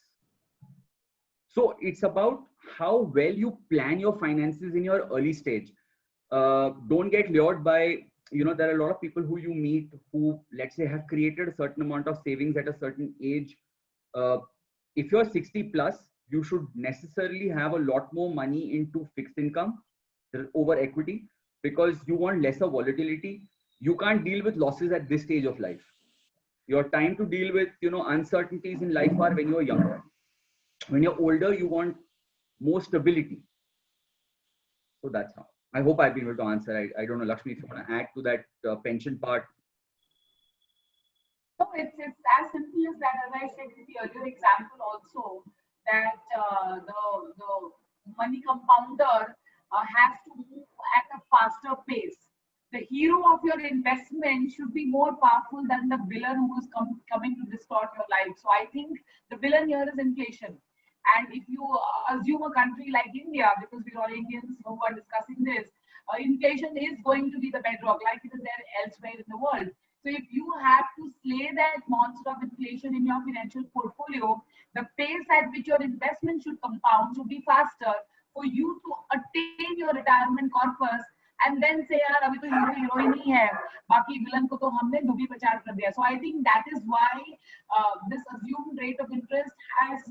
So it's about how well you plan your finances in your early stage. Don't get lured by, you know, there are a lot of people who you meet who, let's say, have created a certain amount of savings at a certain age. If you're 60 plus, you should necessarily have a lot more money into fixed income over equity because you want lesser volatility. You can't deal with losses at this stage of life. Your time to deal with, you know, uncertainties in life are when you're younger. When you're older, you want more stability. So that's how. I hope I've been able to answer. I don't know, Lakshmi, if you want to add to that pension part. No, it's as simple as that. As I said in the earlier example also, that the money compounder has to move at a faster pace. The hero of your investment should be more powerful than the villain who is coming to distort your life. So I think the villain here is inflation. And if you assume a country like India, because we're all Indians who are discussing this, inflation is going to be the bedrock, like it is there elsewhere in the world. So if you have to slay that monster of inflation in your financial portfolio, the pace at which your investment should compound should be faster for you to attain your retirement corpus and then say, yaar, abhi to hero heroine hi hai, baki villain ko to humne dubi bachar kar diya. So I think that is why this assumed rate of interest has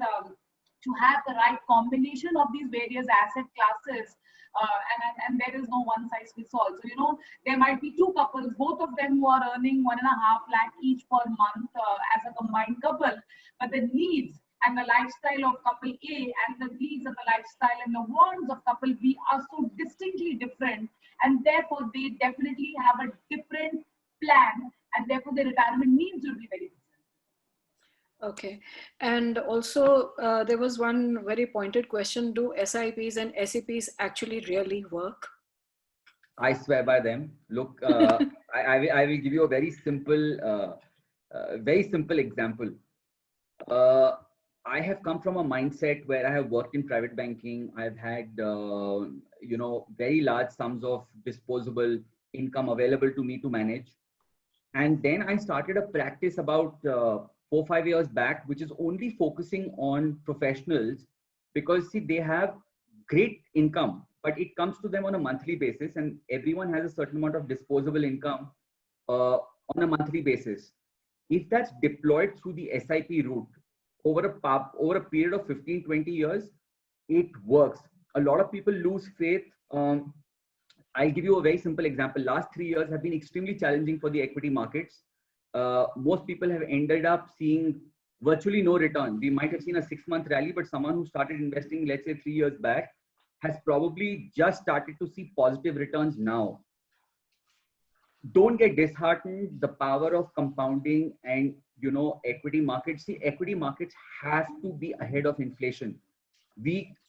to have the right combination of these various asset classes. And there is no one size fits all. So, you know, there might be two couples, both of them who are earning 1.5 lakh each per month as a combined couple, but the needs and the lifestyle of couple A and the needs of the lifestyle and the wants of couple B are so distinctly different, and therefore they definitely have a different plan, and therefore their retirement needs will be very different. Okay. And also there was one very pointed question. Do SIPs and SEPs actually really work? I swear by them. Look, I will give you a very simple example. I have come from a mindset where I have worked in private banking. I've had, very large sums of disposable income available to me to manage. And then I started a practice about 4-5 years back, which is only focusing on professionals, because see, they have great income, but it comes to them on a monthly basis, and everyone has a certain amount of disposable income on a monthly basis. If that's deployed through the SIP route over a period of 15-20 years, it works. A lot of people lose faith. I'll give you a very simple example. Last 3 years have been extremely challenging for the equity markets. Most people have ended up seeing virtually no return. We might have seen a 6-month rally, but someone who started investing, let's say 3 years back, has probably just started to see positive returns now. Don't get disheartened. The power of compounding and equity markets. See, equity markets have to be ahead of inflation.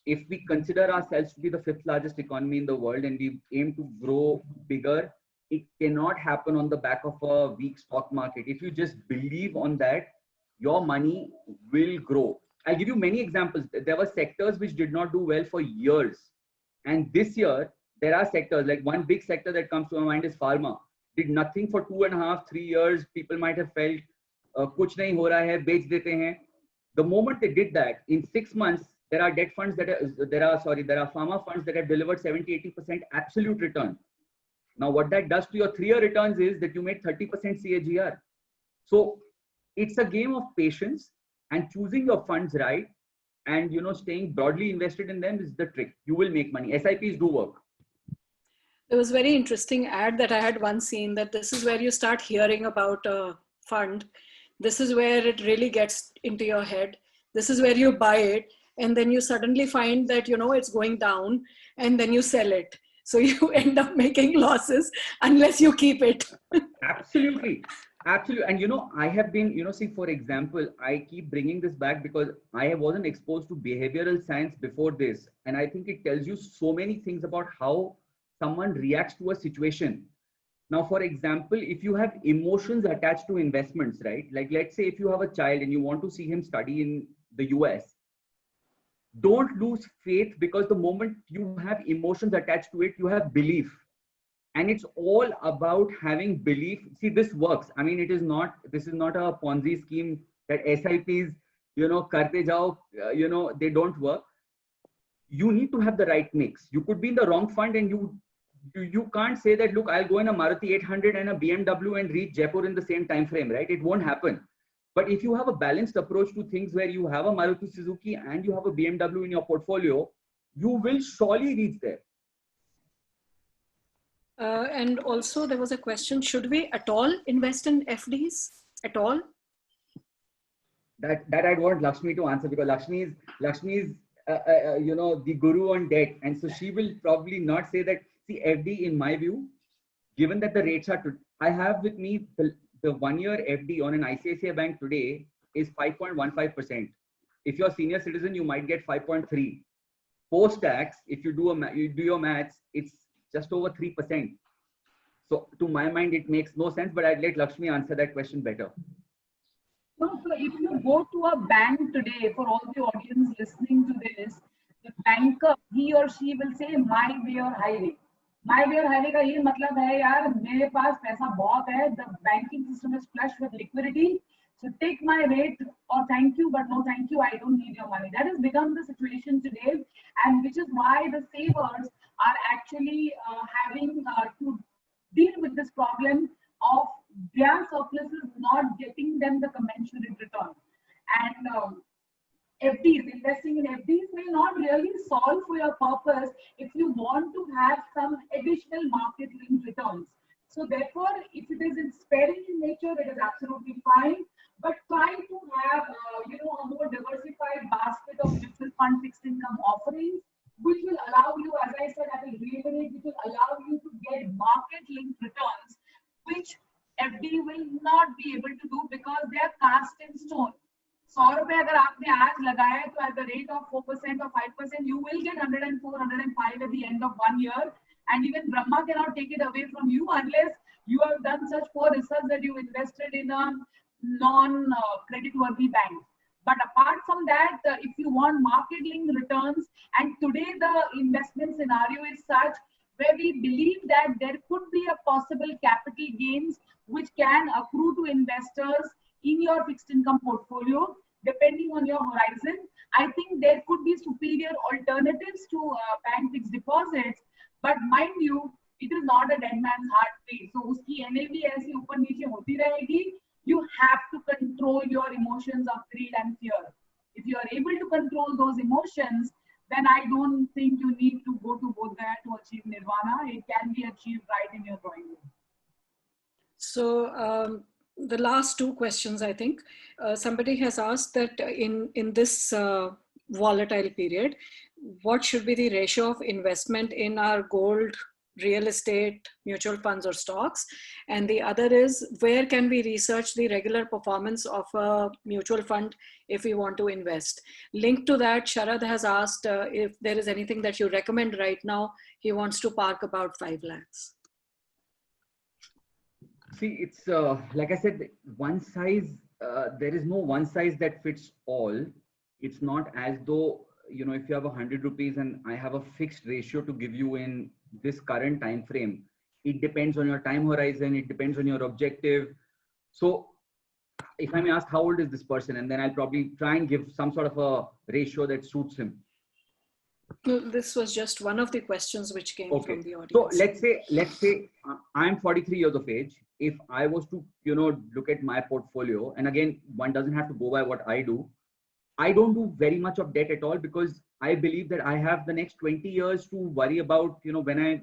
If we consider ourselves to be the 5th largest economy in the world and we aim to grow bigger, it cannot happen on the back of a weak stock market. If you just believe on that, your money will grow. I'll give you many examples. There were sectors which did not do well for years. And this year, there are sectors, like one big sector that comes to my mind is pharma. Did nothing for 2.5-3 years. People might have felt, kuch nahi ho raha hai, bech dete hain. The moment they did that, in 6 months, there are pharma funds that have delivered 70-80% absolute return. Now, what that does to your 3-year returns is that you made 30% CAGR. So it's a game of patience, and choosing your funds right and staying broadly invested in them is the trick. You will make money. SIPs do work. There was a very interesting ad that I had once seen, that this is where you start hearing about a fund. This is where it really gets into your head. This is where you buy it. And then you suddenly find that, it's going down, and then you sell it. So you end up making losses unless you keep it. Absolutely. Absolutely. And, I have been, see, for example, I keep bringing this back because I wasn't exposed to behavioral science before this. And I think it tells you so many things about how someone reacts to a situation. Now, for example, if you have emotions attached to investments, right? Like, let's say if you have a child and you want to see him study in the US, don't lose faith, because the moment you have emotions attached to it, you have belief. And it's all about having belief. See, this works. I mean, this is not a Ponzi scheme that SIPs, karte jao, they don't work. You need to have the right mix. You could be in the wrong fund, and you can't say that, look, I'll go in a Maruti 800 and a BMW and reach Jaipur in the same time frame, right? It won't happen. But if you have a balanced approach to things, where you have a Maruti Suzuki and you have a BMW in your portfolio, you will surely reach there. And also there was a question, should we at all invest in FDs at all? That I'd want Lakshmi to answer, because Lakshmi is the guru on debt. And so she will probably not say that. See, FD, in my view, given that the rates are, I have with me the 1-year FD on an ICICI bank today is 5.15%. If you're a senior citizen, you might get 5.3. Post-tax, if you do your maths, it's just over 3%. So to my mind, it makes no sense, but I'd let Lakshmi answer that question better. So if you go to a bank today, for all the audience listening to this, the banker, he or she will say, my way or highway. My way or highway का ये मतलब है यार, मेरे पास पैसा बहुत है, the banking system is flush with liquidity, so take my rate or thank you, but no thank you, I don't need your money. That has become the situation today, and which is why the savers are actually having to deal with this problem of their surpluses not getting them the commensurate return. And FDs, investing in FDs will not really solve for your purpose if you want to have some additional market-linked returns. So therefore, if it is sparing in nature, it is absolutely fine. But try to have, a more diversified basket of mutual fund fixed income offerings, which will allow you, as I said, I will reiterate, which will allow you to get market-linked returns, which FD will not be able to do because they are cast in stone. 100 रुपए अगर आपने आज लगाया है, तो at the rate of 4% or 5%, you will get 104, 105 at the end of 1 year, and even Brahma cannot take it away from you unless You have done such poor research that you invested in a non-credit worthy bank. But apart from that, if you want market-linked returns, and today the investment scenario is such where we believe that there could be a possible capital gains which can accrue to investors in your fixed income portfolio, depending on your horizon. I think there could be superior alternatives to bank fixed deposits, but mind you, it is not a dead man's heart way. So uski NAV ऐसी ऊपर नीचे होती रहेगी. You have to control your emotions of greed and fear. If you are able to control those emotions, then I don't think you need to go to Bodh to achieve nirvana. It can be achieved right in your drawing room. So the last two questions, I think, somebody has asked that in this volatile period, what should be the ratio of investment in our gold, real estate, mutual funds or stocks? And the other is, where can we research the regular performance of a mutual fund if we want to invest? Linked to that, Sharad has asked if there is anything that you recommend right now. He wants to park about 5 lakhs. See, it's like I said, one size, there is no one size that fits all. It's not as though, you know, if you have 100 rupees and I have a fixed ratio to give you in this current time frame. It depends on your time horizon. It depends on your objective. So if I may ask, how old is this person? And then I'll probably try and give some sort of a ratio that suits him. This was just one of the questions which came from the audience. So let's say I'm 43 years of age. If I was to, you know, look at my portfolio, and again, one doesn't have to go by what I do. I don't do very much of debt at all because I believe that I have the next 20 years to worry about, you know, when I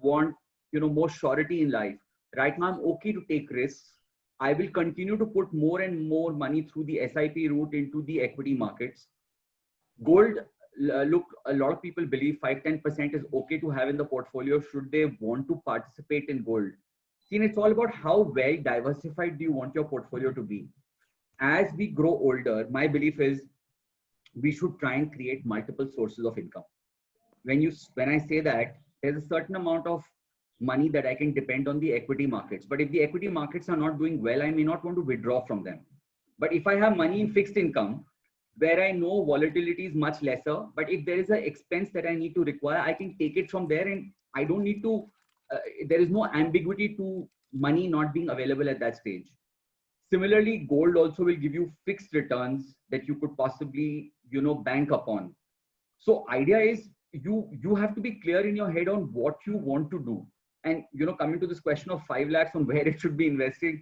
want, you know, more surety in life. Right now, I'm okay to take risks. I will continue to put more and more money through the SIP route into the equity markets. Gold, look, a lot of people believe 5-10% is okay to have in the portfolio should they want to participate in gold. See, it's all about how well diversified do you want your portfolio to be. As we grow older, my belief is we should try and create multiple sources of income. When I say that, there's a certain amount of money that I can depend on the equity markets. But if the equity markets are not doing well, I may not want to withdraw from them. But if I have money in fixed income, where I know volatility is much lesser, but if there is an expense that I need to require, I can take it from there and I don't need to, there is no ambiguity to money not being available at that stage. Similarly, gold also will give you fixed returns that you could possibly, you know, bank upon. So idea is you have to be clear in your head on what you want to do. And, you know, coming to this question of 5 lakhs on where it should be invested,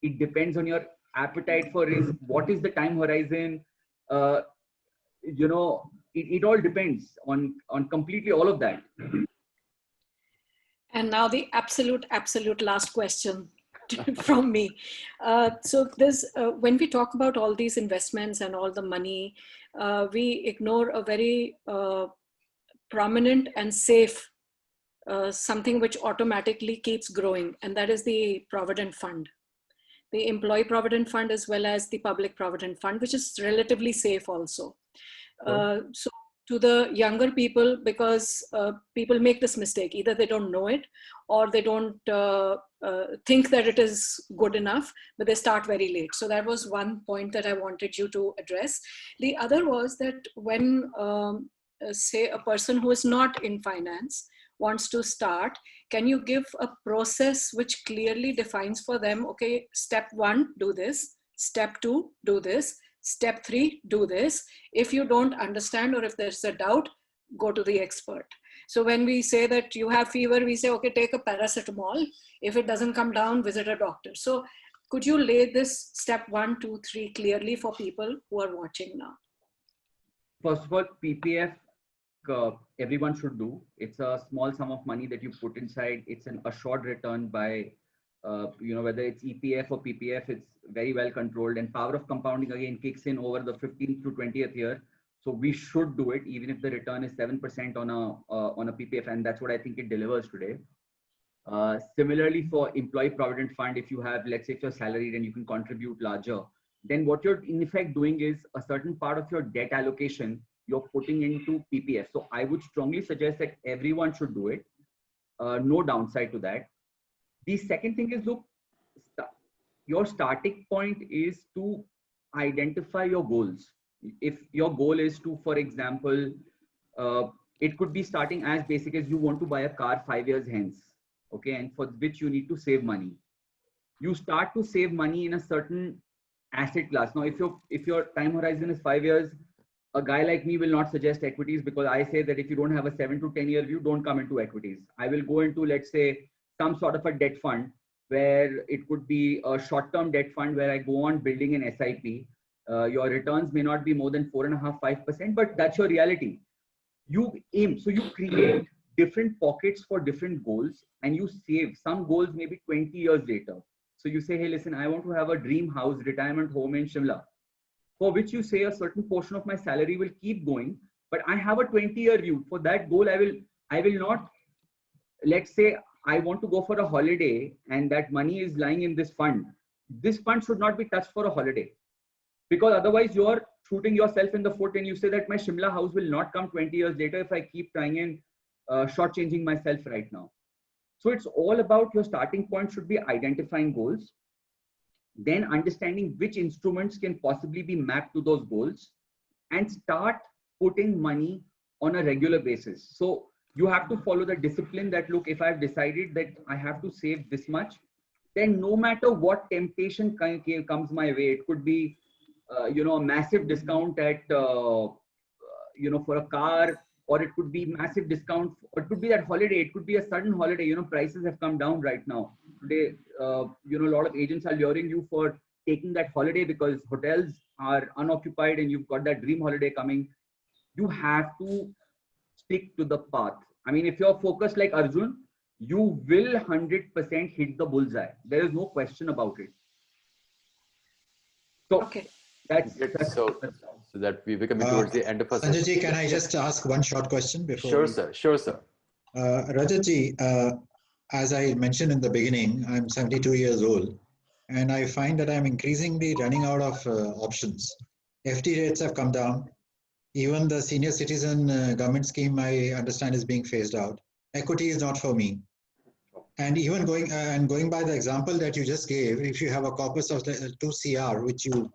it depends on your appetite for risk. What is the time horizon? You know, it all depends on completely all of that. And now the absolute last question from me. So there's, when we talk about all these investments and all the money, we ignore a very prominent and safe something which automatically keeps growing, and that is the Provident Fund. The Employee Provident Fund as well as the Public Provident Fund, which is relatively safe also. So to the younger people, because people make this mistake, either they don't know it or they don't think that it is good enough, but they start very late. So that was one point that I wanted you to address. The other was that when, say, a person who is not in finance wants to start, can you give a process which clearly defines for them, okay, step 1, do this, step 2, do this, step 3, do this. If you don't understand or if there's a doubt, go to the expert. So when we say that you have fever, we say, okay, take a paracetamol. If it doesn't come down, visit a doctor. So could you lay this step 1, 2, 3 clearly for people who are watching now? First of all, PPF, everyone should do. It's a small sum of money that you put inside. It's an assured return by, you know, whether it's EPF or PPF, it's very well controlled, and power of compounding again kicks in over the 15th to 20th year. So we should do it, even if the return is 7% on a PPF, and that's what I think it delivers today. Similarly, for Employee Provident Fund, if you have, let's say, if you're salaried and you can contribute larger, then what you're in effect doing is a certain part of your debt allocation you're putting into PPF. So I would strongly suggest that everyone should do it. No downside to that. The second thing is, look, your starting point is to identify your goals. If your goal is to, for example, it could be starting as basic as you want to buy a car 5 years hence, okay, and for which you need to save money. You start to save money in a certain asset class. Now, if your time horizon is 5 years, a guy like me will not suggest equities, because I say that if you don't have a 7 to 10 year view, don't come into equities. I will go into, let's say, some sort of a debt fund, where it could be a short-term debt fund where I go on building an SIP. Your returns may not be more than 4.5%, 5%, but that's your reality. You aim, so you create different pockets for different goals, and you save. Some goals maybe 20 years later. So you say, hey, listen, I want to have a dream house, retirement home in Shimla, for which you say a certain portion of my salary will keep going, but I have a 20-year view. For that goal, I will not, let's say I want to go for a holiday and that money is lying in this fund. This fund should not be touched for a holiday, because otherwise you're shooting yourself in the foot, and you say that my Shimla house will not come 20 years later if I keep trying and shortchanging myself right now. So it's all about, your starting point should be identifying goals, then understanding which instruments can possibly be mapped to those goals, and start putting money on a regular basis. So you have to follow the discipline that, look, if I've decided that I have to save this much, then no matter what temptation comes my way, it could be, a massive discount at, for a car, or it could be massive discount, or it could be that holiday, it could be a sudden holiday. Prices have come down right now. Today, a lot of agents are luring you for taking that holiday because hotels are unoccupied and you've got that dream holiday coming. You have to stick to the path. I mean, if you're focused like Arjun, you will 100% hit the bullseye. There is no question about it. So, okay. That's so that we become towards the end of our Sanjay ji, session. can I just ask one short question before? Sure, sir. Rajat ji, as I mentioned in the beginning, I'm 72 years old, and I find that I'm increasingly running out of options. FD rates have come down. Even the senior citizen government scheme, I understand, is being phased out. Equity is not for me. And even going by the example that you just gave, if you have a corpus of 2 CR, which you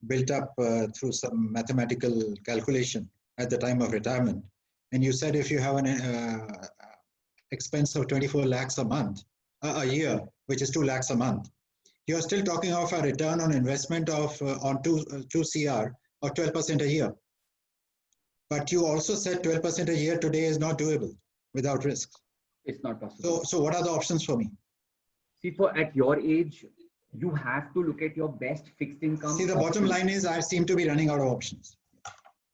built up through some mathematical calculation at the time of retirement, and you said if you have an expense of 24 lakhs a year, which is 2 lakhs a month, you're still talking of a return on investment of on 2 CR of 12% a year. But you also said 12% a year today is not doable without risk. It's not possible. So what are the options for me? See, at your age, you have to look at your best fixed income. See, the bottom line is I seem to be running out of options.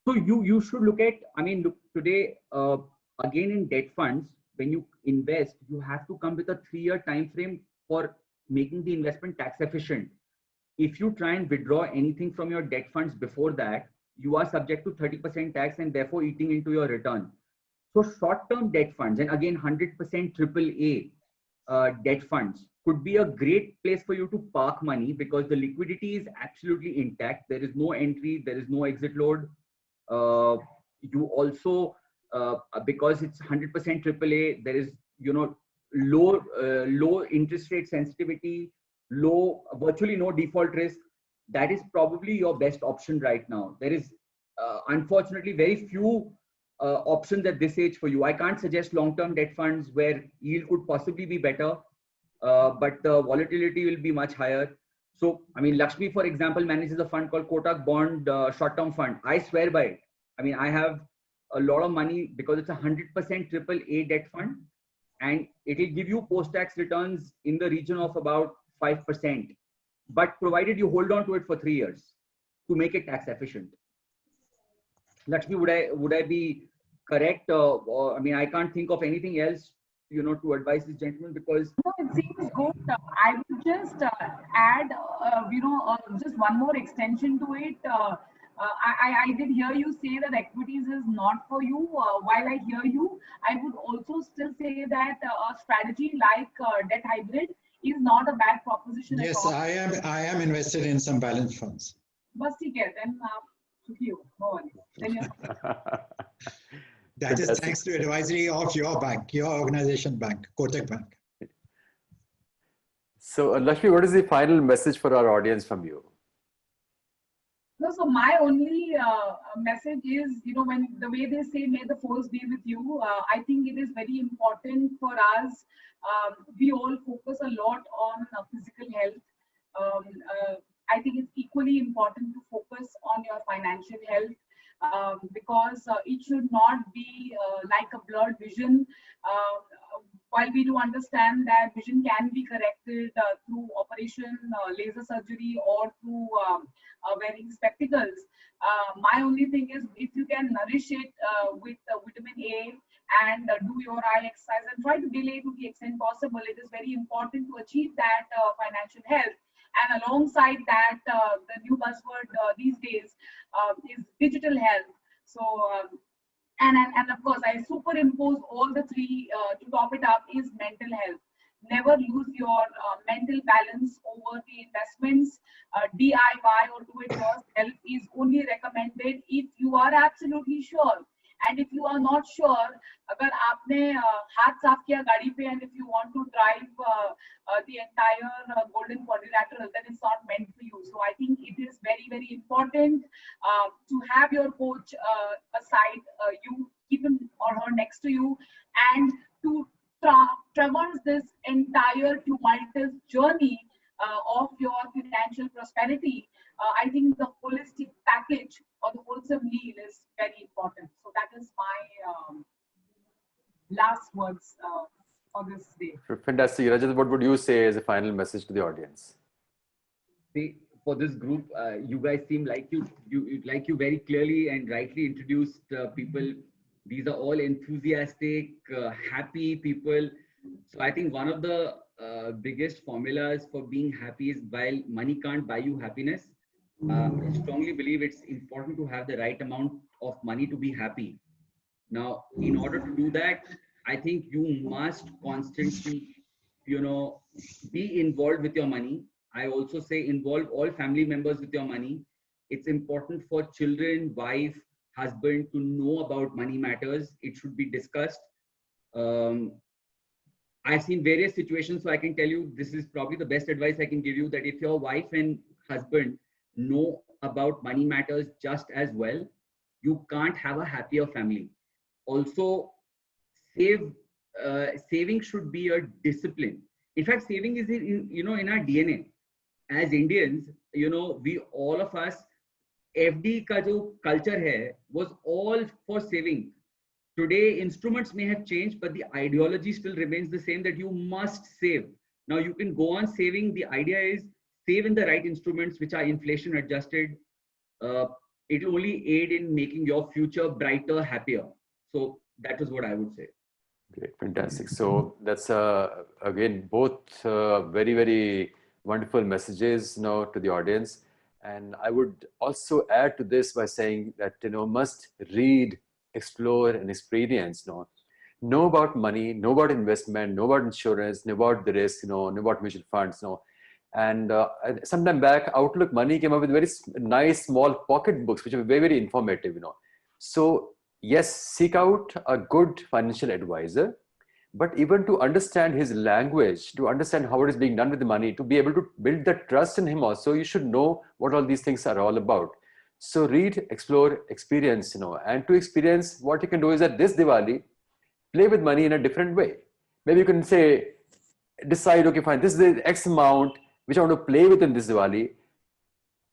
So you should look at, look today, again in debt funds, when you invest, you have to come with a 3-year time frame for making the investment tax efficient. If you try and withdraw anything from your debt funds before that, you are subject to 30% tax and therefore eating into your return. So short-term debt funds, and again 100% AAA debt funds, could be a great place for you to park money, because the liquidity is absolutely intact. There is no entry, there is no exit load. You also, because it's 100% AAA, there is, low interest rate sensitivity, virtually no default risk. That is probably your best option right now. There is unfortunately very few options at this age for you. I can't suggest long-term debt funds where yield could possibly be better, but the volatility will be much higher. So, Lakshmi, for example, manages a fund called Kotak Bond Short-Term Fund. I swear by it. I have a lot of money because it's a 100% AAA debt fund, and it will give you post-tax returns in the region of about 5%. But provided you hold on to it for 3 years to make it tax efficient. Lakshmi, would I be correct? I can't think of anything else, to advise this gentleman, because no, it seems good. I would just add, just one more extension to it. I did hear you say that equities is not for you. While I hear you, I would also still say that a strategy like debt hybrid is not a bad proposition. Yes, I am invested in some balanced funds. But then you. That is thanks to advisory of your bank, your organization bank, Kotak Bank. So, Lakshmi, what is the final message for our audience from you? No, so my only message is, when the way they say, may the force be with you, I think it is very important for us. We all focus a lot on physical health. I think it's equally important to focus on your financial health, because it should not be like a blurred vision. While we do understand that vision can be corrected through operation, laser surgery, or through wearing spectacles, my only thing is, if you can nourish it with vitamin A and do your eye exercise and try to delay to the extent possible, it is very important to achieve that financial health. And alongside that, the new buzzword these days is digital health. So, and of course, I superimpose all the three to top it up is mental health. Never lose your mental balance over the investments. DIY or do it yourself is only recommended if you are absolutely sure. And if you are not sure, अगर आपने हाथ साफ किया गाड़ी पे, and if you want to drive the entire golden quadrilateral, then it's not meant for you. So I think it is very, very important to have your coach aside, you keep him or her next to you, and to traverse this entire tumultuous journey of your financial prosperity. I think the holistic package or the wholesome meal is very important. So that is my last words for this day. Fantastic. Rajat, what would you say as a final message to the audience? See, for this group, you guys seem like you very clearly and rightly introduced people. These are all enthusiastic, happy people. So I think one of the biggest formulas for being happy is, while money can't buy you happiness, I strongly believe it's important to have the right amount of money to be happy. Now, in order to do that, I think you must constantly, be involved with your money. I also say involve all family members with your money. It's important for children, wife, husband to know about money matters. It should be discussed. I've seen various situations, so I can tell you this is probably the best advice I can give you, that if your wife and husband know about money matters just as well, you can't have a happier family. Also, saving should be a discipline. In fact, saving is in our DNA. As Indians, we all of us, FD ka jo culture hai was all for saving. Today, instruments may have changed, but the ideology still remains the same, that you must save. Now, you can go on saving. The idea is save in the right instruments, which are inflation adjusted. It will only aid in making your future brighter, happier. So that is what I would say. Great, fantastic. So that's again both very, very wonderful messages to the audience. And I would also add to this by saying that must read, explore, and experience. Know about money, know about investment, know about insurance, know about the risk, know about mutual funds. And some time back, Outlook Money came up with very nice small pocket books, which are very, very informative. So yes, seek out a good financial advisor, but even to understand his language, to understand how it is being done with the money, to be able to build the trust in him also, you should know what all these things are all about. So read, explore, experience, and to experience, what you can do is that this Diwali, play with money in a different way. Maybe you can say, decide, okay, fine, this is the X amount which I want to play with in this Diwali.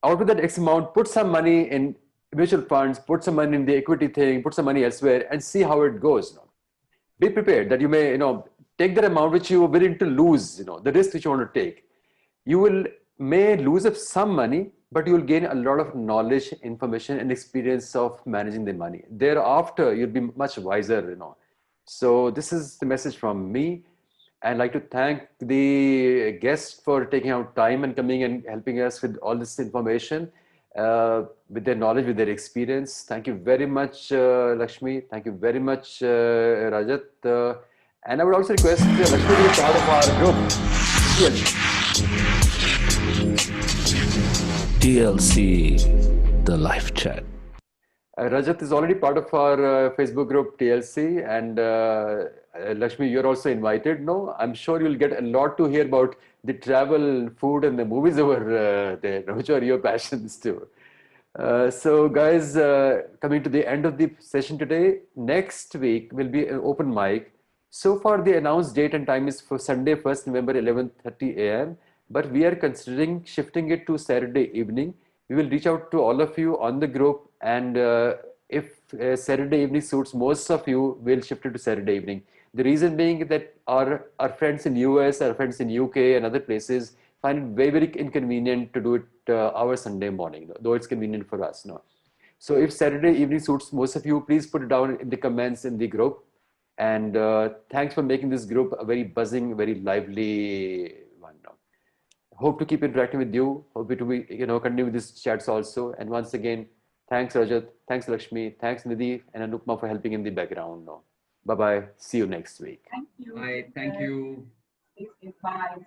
Out of that X amount, put some money in mutual funds, put some money in the equity thing, put some money elsewhere, and see how it goes. Be prepared that you may, take that amount which you are willing to lose, the risk which you want to take. You may lose up some money, but you will gain a lot of knowledge, information, and experience of managing the money. Thereafter, you'll be much wiser, So this is the message from me. I'd like to thank the guests for taking out time and coming and helping us with all this information, with their knowledge, with their experience. Thank you very much, Lakshmi. Thank you very much, Rajat. And I would also request Lakshmi to be part of our group. TLC, the live chat. Rajat is already part of our Facebook group TLC, and Lakshmi, you're also invited. I'm sure you'll get a lot to hear about the travel, food, and the movies over there, which are your passions too. So guys, coming to the end of the session today, next week will be an open mic. So far, the announced date and time is for Sunday, 1st November, 11:30 a.m. But we are considering shifting it to Saturday evening. We will reach out to all of you on the group, and if Saturday evening suits most of you, we'll shift it to Saturday evening. The reason being that our friends in US, our friends in UK and other places find it very, very inconvenient to do it our Sunday morning, though it's convenient for us. No. So if Saturday evening suits most of you, please put it down in the comments in the group. And thanks for making this group a very buzzing, very lively one. No. Hope to keep interacting with you. Hope to be, continue with these chats also. And once again, thanks Rajat, thanks Lakshmi, thanks Nidhi and Anupma for helping in the background. No. Bye-bye. See you next week. Thank you. Bye. Thank you. Bye.